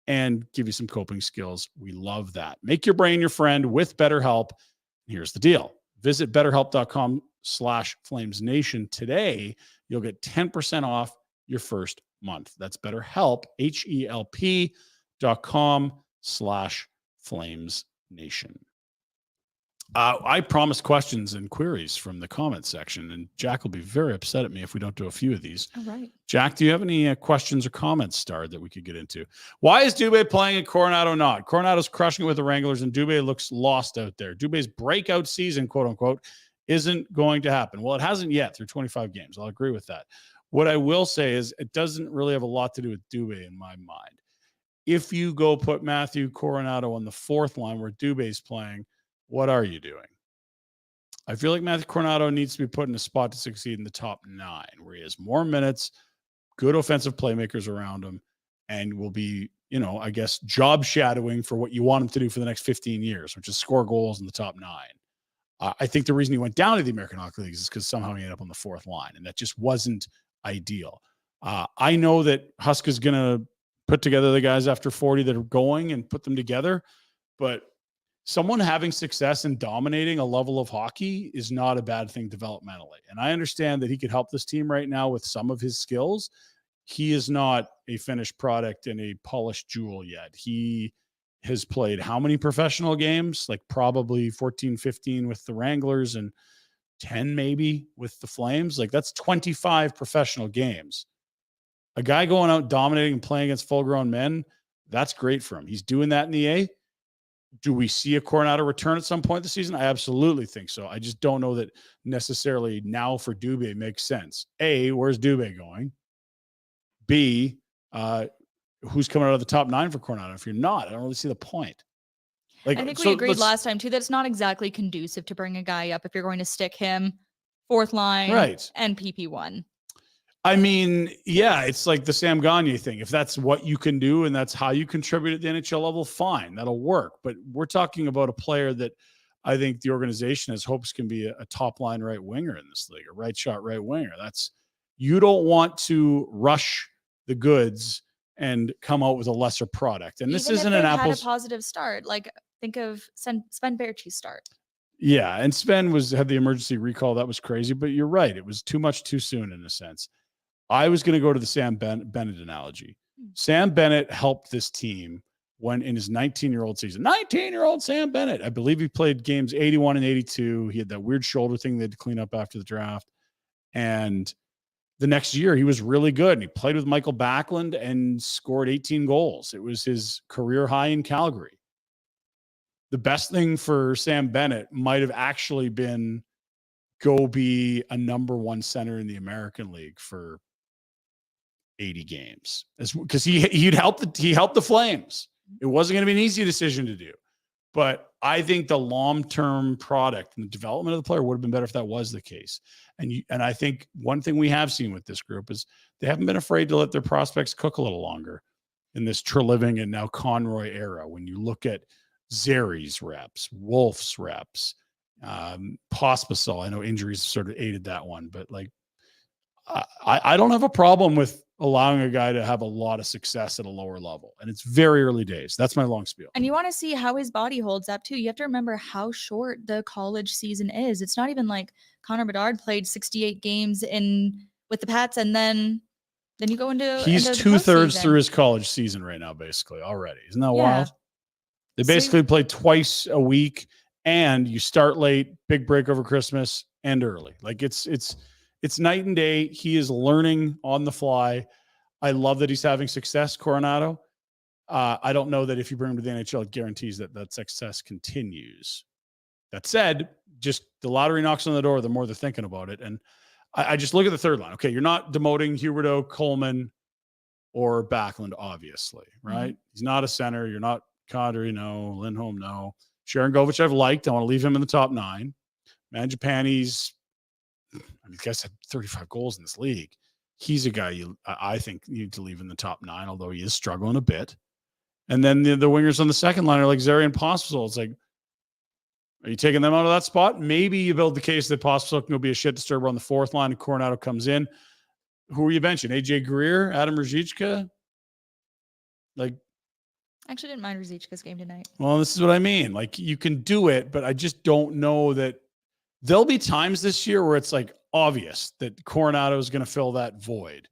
and give you some coping skills. We love that. Make your brain your friend with BetterHelp. Here's the deal. Visit betterhelp.com/FlamesNation today. You'll get 10% off your first month. That's BetterHelp, HELP.com/FlamesNation. I promised questions and queries from the comments section, and Jack will be very upset at me if we don't do a few of these. All right. Jack, do you have any questions or comments, Star, that we could get into? Why is Dubé playing and Coronado not? Coronado's crushing it with the Wranglers, and Dubé looks lost out there. Dubé's breakout season, quote unquote, isn't going to happen. Well, it hasn't yet through 25 games. I'll agree with that. What I will say is it doesn't really have a lot to do with Dubé in my mind. If you go put Matthew Coronado on the fourth line where Dubé's playing, what are you doing? I feel like Matthew Coronado needs to be put in a spot to succeed in the top 9, where he has more minutes, good offensive playmakers around him, and will be, I guess, job shadowing for what you want him to do for the next 15 years, which is score goals in the top 9. I think the reason he went down to the American Hockey League is because somehow he ended up on the fourth line, and that just wasn't ideal. I know that Husk is going to put together the guys after 40 that are going and put them together, but someone having success and dominating a level of hockey is not a bad thing developmentally. And I understand that he could help this team right now with some of his skills. He is not a finished product and a polished jewel yet. He has played how many professional games? Like probably 14, 15 with the Wranglers and 10 maybe with the Flames. Like that's 25 professional games. A guy going out dominating and playing against full-grown men, that's great for him. He's doing that in the A. Do we see a Coronado return at some point this season? I absolutely think so. I just don't know that necessarily now for Dubé makes sense. A, where's Dubé going? B, who's coming out of the top 9 for Coronado? If you're not, I don't really see the point. Like, I think we agreed last time too that it's not exactly conducive to bring a guy up if you're going to stick him fourth line and PP1. I mean, yeah, it's like the Sam Gagner thing. If that's what you can do and that's how you contribute at the NHL level, fine, that'll work. But we're talking about a player that I think the organization has hopes can be a top line right winger in this league, a right shot right winger. You don't want to rush the goods and come out with a lesser product. And this isn't an apples. Had a positive start. Like, think of Sven Baertschi's start. Yeah, and Sven had the emergency recall. That was crazy, but you're right. It was too much too soon in a sense. I was going to go to the Sam Bennett analogy. Sam Bennett helped this team when in his 19-year-old season. 19-year-old Sam Bennett. I believe he played games 81 and 82. He had that weird shoulder thing they had to clean up after the draft. And the next year, he was really good. And he played with Michael Backlund and scored 18 goals. It was his career high in Calgary. The best thing for Sam Bennett might have actually been go be a number 1 center in the American League for 80 games, because he helped the Flames. It wasn't going to be an easy decision to do, but I think the long-term product and the development of the player would have been better if that was the case. And I think one thing we have seen with this group is they haven't been afraid to let their prospects cook a little longer in this Treliving and now Conroy era. When you look at Zeri's reps, Wolf's reps, Pospisil, I know injuries sort of aided that one, but like I don't have a problem with allowing a guy to have a lot of success at a lower level. And it's very early days. That's my long spiel. And you want to see how his body holds up too. You have to remember how short the college season is. It's not even like Connor Bedard played 68 games with the Pats, and then you go into he's 2/3 through his college season right now, basically already. Isn't that wild? They basically play twice a week, and you start late, big break over Christmas, and early. Like it's night and day. He is learning on the fly. I love that he's having success, Coronado. I don't know that if you bring him to the NHL, it guarantees that success continues. That said, just the lottery knocks on the door, the more they're thinking about it. And I just look at the third line. Okay, you're not demoting Huberdeau, Coleman, or Backlund, obviously, right? Mm-hmm. He's not a center. You're not Kadri, no. Lindholm, no. Sharon Govich, I've liked. I want to leave him in the top 9. Mangiapane's, the guy's had 35 goals in this league. He's a guy I think you need to leave in the top 9, although he is struggling a bit. And then the wingers on the second line are like Zeri and Pospisil. It's like, are you taking them out of that spot? Maybe you build the case that Pospisil can go be a shit disturber on the fourth line and Coronado comes in. Who are you benching? AJ Greer, Adam Ruzicka? Like, I actually didn't mind Ruzicka's game tonight. Well, this is what I mean. Like, you can do it, but I just don't know that there'll be times this year where it's like obvious that Coronado is going to fill that void.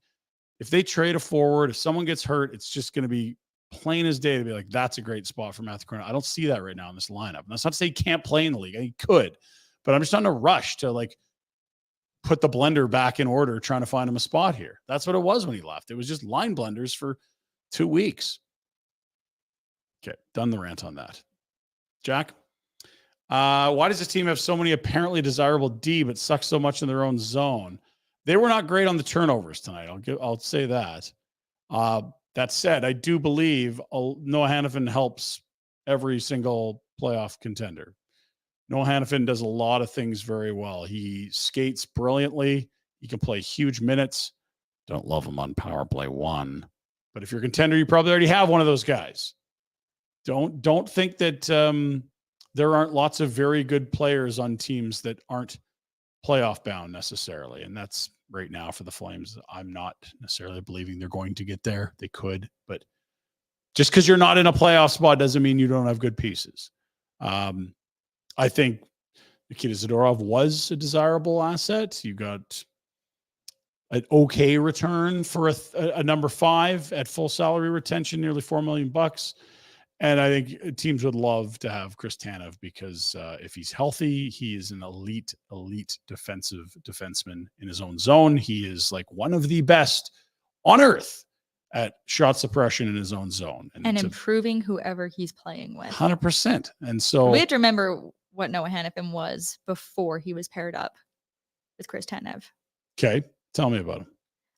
If they trade a forward, if someone gets hurt, it's just going to be plain as day to be like, that's a great spot for Matthew Coronado. I don't see that right now in this lineup. And that's not to say he can't play in the league. He could, but I'm just not in a rush to like put the blender back in order, trying to find him a spot here. That's what it was when he left. It was just line blenders for 2 weeks. Okay, done the rant on that. Jack? Why does this team have so many apparently desirable D, but suck so much in their own zone? They were not great on the turnovers tonight. I'll say that. That said, I do believe Noah Hannafin helps every single playoff contender. Noah Hannafin does a lot of things very well. He skates brilliantly. He can play huge minutes. Don't love him on power play 1. But if you're a contender, you probably already have one of those guys. Don't think that there aren't lots of very good players on teams that aren't playoff bound necessarily. And that's right now for the Flames. I'm not necessarily believing they're going to get there. They could, but just because you're not in a playoff spot doesn't mean you don't have good pieces. I think Nikita Zadorov was a desirable asset. You got an okay return for a number 5 at full salary retention, nearly $4 million. And I think teams would love to have Chris Tanev because if he's healthy, he is an elite defenseman in his own zone. He is like one of the best on earth at shot suppression in his own zone. And improving whoever he's playing with. 100%. And so we have to remember what Noah Hannafin was before he was paired up with Chris Tanev. Okay. Tell me about him.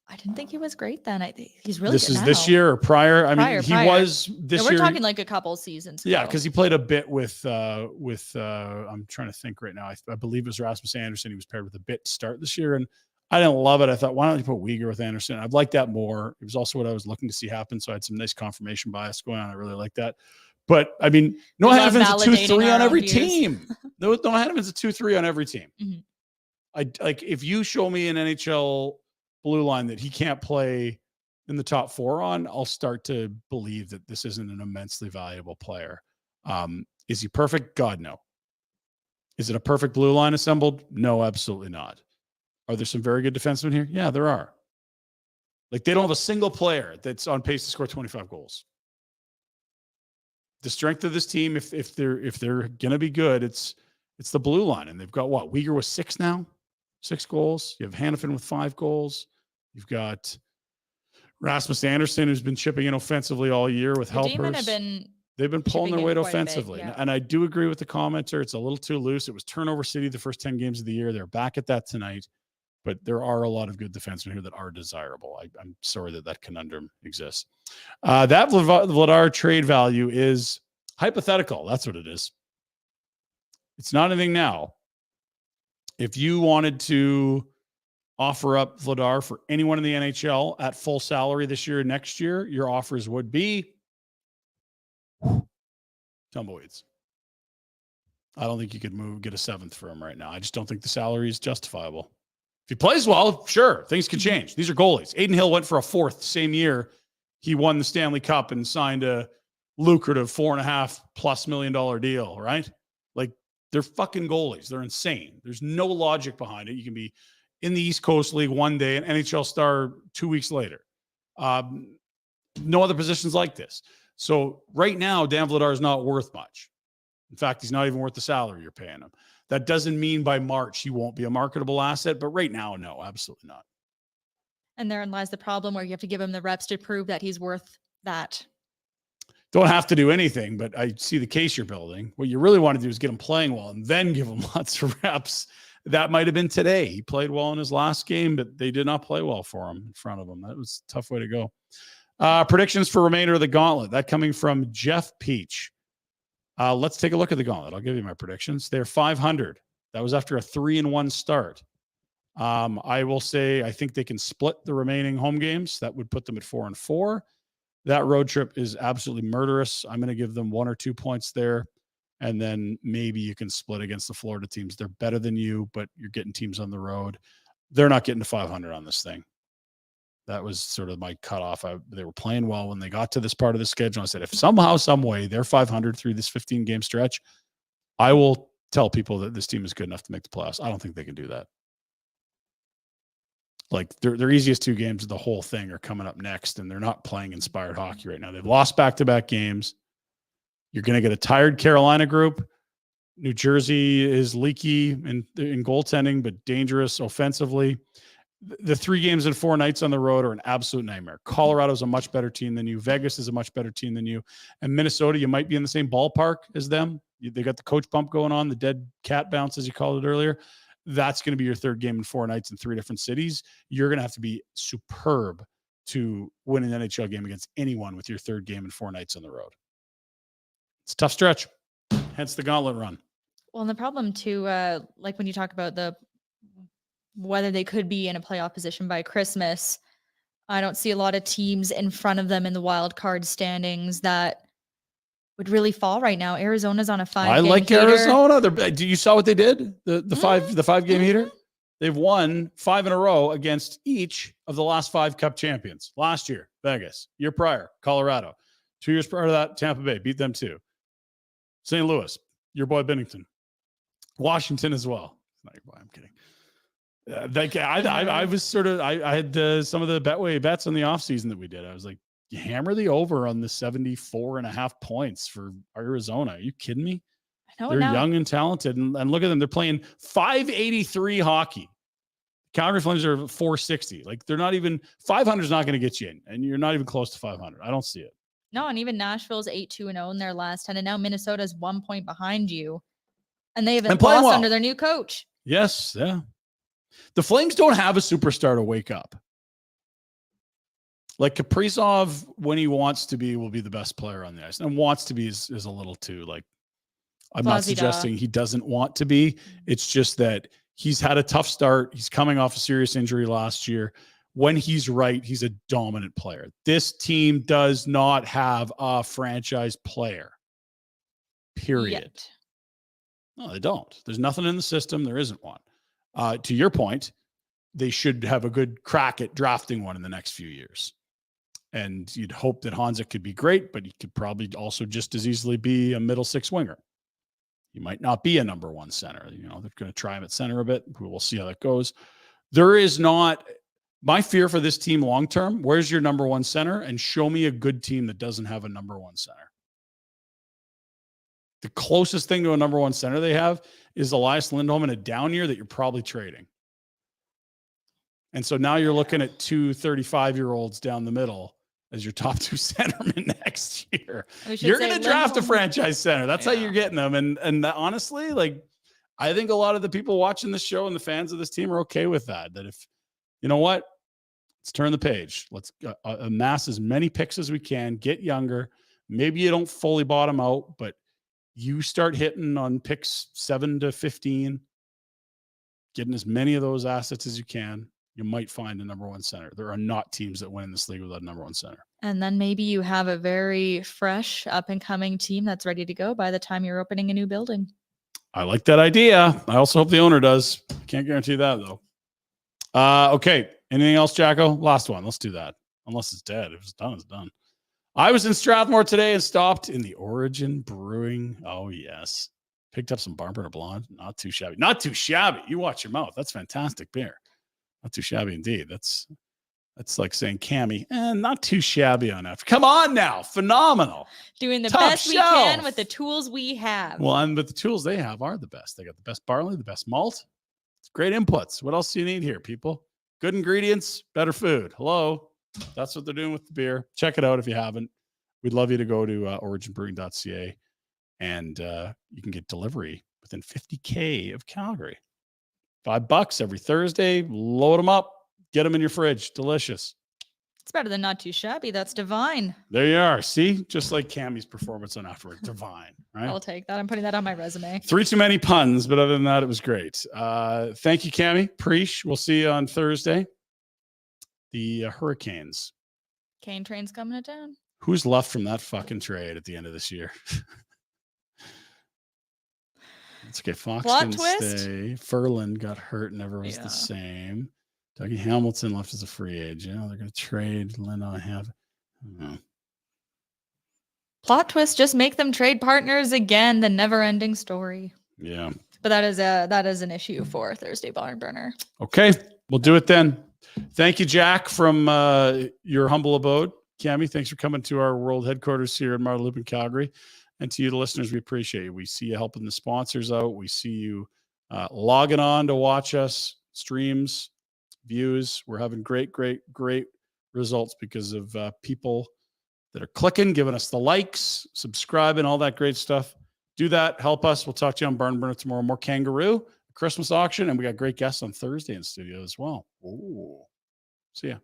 I didn't think he was great then. I think he's really This good is now. this year or prior? I mean, he prior. was this year. We're talking like a couple seasons ago. Yeah, because he played a bit with I'm trying to think right now. I believe it was Rasmus Anderson. He was paired with a bit to start this year, and I didn't love it. I thought, why don't you put Weegar with Anderson? I'd like that more. It was also what I was looking to see happen, so I had some nice confirmation bias going on. I really like that. But I mean, Noah Hannafin's a 2-3 on every team. Noah Hannafin's a 2-3 on every team. Mm-hmm. I like if you show me an NHL blue line that he can't play in the top 4 on, I'll start to believe that this isn't an immensely valuable player. Is he perfect? God, no. Is it a perfect blue line assembled? No, absolutely not. Are there some very good defensemen here? Yeah, there are. Like they don't have a single player that's on pace to score 25 goals. The strength of this team, if they're gonna be good, it's the blue line, and they've got what? Weegar with 6 now, 6 goals. You have Hannafin with 5 goals. You've got Rasmus Anderson, who's been chipping in offensively all year with helpers. They've been pulling their weight offensively. Yeah. And I do agree with the commenter. It's a little too loose. It was turnover city the first 10 games of the year. They're back at that tonight. But there are a lot of good defensemen here that are desirable. I'm sorry that conundrum exists. That Vladar trade value is hypothetical. That's what it is. It's not anything now. If you wanted to offer up Vladar for anyone in the NHL at full salary this year and next year, your offers would be tumbleweeds. I don't think you could get a 7th for him right now. I just don't think the salary is justifiable. If he plays well, sure, things could change. These are goalies. Aiden Hill went for a 4th same year. He won the Stanley Cup and signed a lucrative $4.5+ million deal, right? Like, they're fucking goalies. They're insane. There's no logic behind it. You can be in the East Coast League one day, an NHL star 2 weeks later. No other positions like this. So right now, Dan Vladar is not worth much. In fact, he's not even worth the salary you're paying him. That doesn't mean by March he won't be a marketable asset, but right now, no, absolutely not. And therein lies the problem where you have to give him the reps to prove that he's worth that. Don't have to do anything, but I see the case you're building. What you really want to do is get him playing well and then give him lots of reps. That might have been today. He played well in his last game, but they did not play well for him in front of him. That was a tough way to go. Predictions for remainder of the gauntlet. That coming from Jeff Peach. Let's take a look at the gauntlet. I'll give you my predictions. They're 500. That was after a 3-1 start. I will say I think they can split the remaining home games. That would put them at 4-4. That road trip is absolutely murderous. I'm going to give them 1 or 2 points there. And then maybe you can split against the Florida teams. They're better than you, but you're getting teams on the road. They're not getting to 500 on this thing. That was sort of my cutoff. They were playing well when they got to this part of the schedule. I said, if somehow, some way they're 500 through this 15-game stretch, I will tell people that this team is good enough to make the playoffs. I don't think they can do that. Like their easiest 2 games of the whole thing are coming up next, and they're not playing inspired hockey right now. They've lost back-to-back games. You're going to get a tired Carolina group. New Jersey is leaky in goaltending, but dangerous offensively. The 3 games and 4 nights on the road are an absolute nightmare. Colorado's a much better team than you. Vegas is a much better team than you. And Minnesota, you might be in the same ballpark as them. They got the coach bump going on, the dead cat bounce, as you called it earlier. That's going to be your 3rd game in 4 nights in 3 different cities. You're going to have to be superb to win an NHL game against anyone with your 3rd game in 4 nights on the road. It's a tough stretch, hence the gauntlet run. Well, and the problem too, like when you talk about whether they could be in a playoff position by Christmas, I don't see a lot of teams in front of them in the wild card standings that would really fall right now. Arizona's on a 5-game I like heater. Arizona. You saw what they did? The 5-game heater? They've won 5 in a row against each of the last 5 Cup champions. Last year, Vegas. Year prior, Colorado. 2 years prior to that, Tampa Bay. Beat them too. St. Louis. Your boy Bennington. Washington as well. Not your boy, I'm kidding. I was sort of, I had some of the Betway bets on the offseason that we did. I was like, hammer the over on the 74.5 points for Arizona. Are you kidding me? They're young and talented. And look at them. They're playing .583 hockey. Calgary Flames are 460. Like they're not even 500 is not going to get you in, and you're not even close to 500. I don't see it. No, and even Nashville's 8-2-0 in their last 10, and now Minnesota's 1 point behind you, and they haven't lost well. under their new coach. Yes, yeah. The Flames don't have a superstar to wake up. Like Kaprizov, when he wants to be, will be the best player on the ice. And wants to be is a little too like. I'm not suggesting he doesn't want to be. It's just that he's had a tough start. He's coming off a serious injury last year. When he's right, he's a dominant player. This team does not have a franchise player. Period. Yet. No, they don't. There's nothing in the system. There isn't one. To your point, they should have a good crack at drafting one in the next few years. And you'd hope that Hanzik could be great, but he could probably also just as easily be a middle six winger. He might not be a number one center. You know, they're going to try him at center a bit. We'll see how that goes. There is not my fear for this team long term. Where's your number one center? And show me a good team that doesn't have a number one center. The closest thing to a number one center they have is Elias Lindholm in a down year that you're probably trading. And so now you're looking at 2 35-year-olds down the middle as your top two centermen next year. You're going to draft a franchise center. That's how you're getting them. And honestly, like, I think a lot of the people watching this show and the fans of this team are okay with that. That if, you know what, let's turn the page. Let's amass as many picks as we can, get younger. Maybe you don't fully bottom out, but you start hitting on picks 7 to 15, getting as many of those assets as you can. You might find a number one center. There are not teams that win in this league without a number one center. And then maybe you have a very fresh up and coming team that's ready to go by the time you're opening a new building. I like that idea. I also hope the owner does. Can't guarantee that though. Okay. Anything else, Jacko? Last one. Let's do that. Unless it's dead. If it's done, it's done. I was in Strathmore today and stopped in the Origin Brewing. Oh, yes. Picked up some Barnburner Blonde. Not too shabby. Not too shabby. You watch your mouth. That's fantastic beer. Not too shabby indeed. That's like saying Cami. Not too shabby on after. Come on now. Phenomenal. Doing the Top best shelf. we can with the tools we have. Well, but the tools they have are the best. They got the best barley, the best malt. It's great inputs. What else do you need here, people? Good ingredients, better food. Hello. That's what they're doing with the beer. Check it out if you haven't. We'd love you to go to originbrewing.ca and you can get delivery within 50K of Calgary. $5 every Thursday. Load them up. Get them in your fridge. Delicious. It's better than not too shabby. That's divine. There you are. See? Just like Cami's performance on Afterburner. Divine. Right? I'll take that. I'm putting that on my resume. 3 too many puns, but other than that, it was great. Thank you, Cami. Preach. We'll see you on Thursday. The Hurricanes. Kane train's coming to town. Who's left from that fucking trade at the end of this year? It's okay. Fox Plot didn't twist? stay. Ferland got hurt. Never was the same. Dougie Hamilton left as a free agent. They're going to trade Lynn. I have. Plot twist. Just make them trade partners again. The never-ending story. Yeah. But that is an issue for Thursday Barn Burner. Okay, we'll do it then. Thank you, Jack, from your humble abode. Cami, thanks for coming to our world headquarters here in Martin Loop in Calgary. And to you, the listeners, we appreciate you. We see you helping the sponsors out. We see you logging on to watch us, streams, views. We're having great results because of people that are clicking, giving us the likes, subscribing, all that great stuff. Do that. Help us. We'll talk to you on Barn Burner tomorrow. More Kangaroo, Christmas auction, and we got great guests on Thursday in studio as well. Ooh. See ya.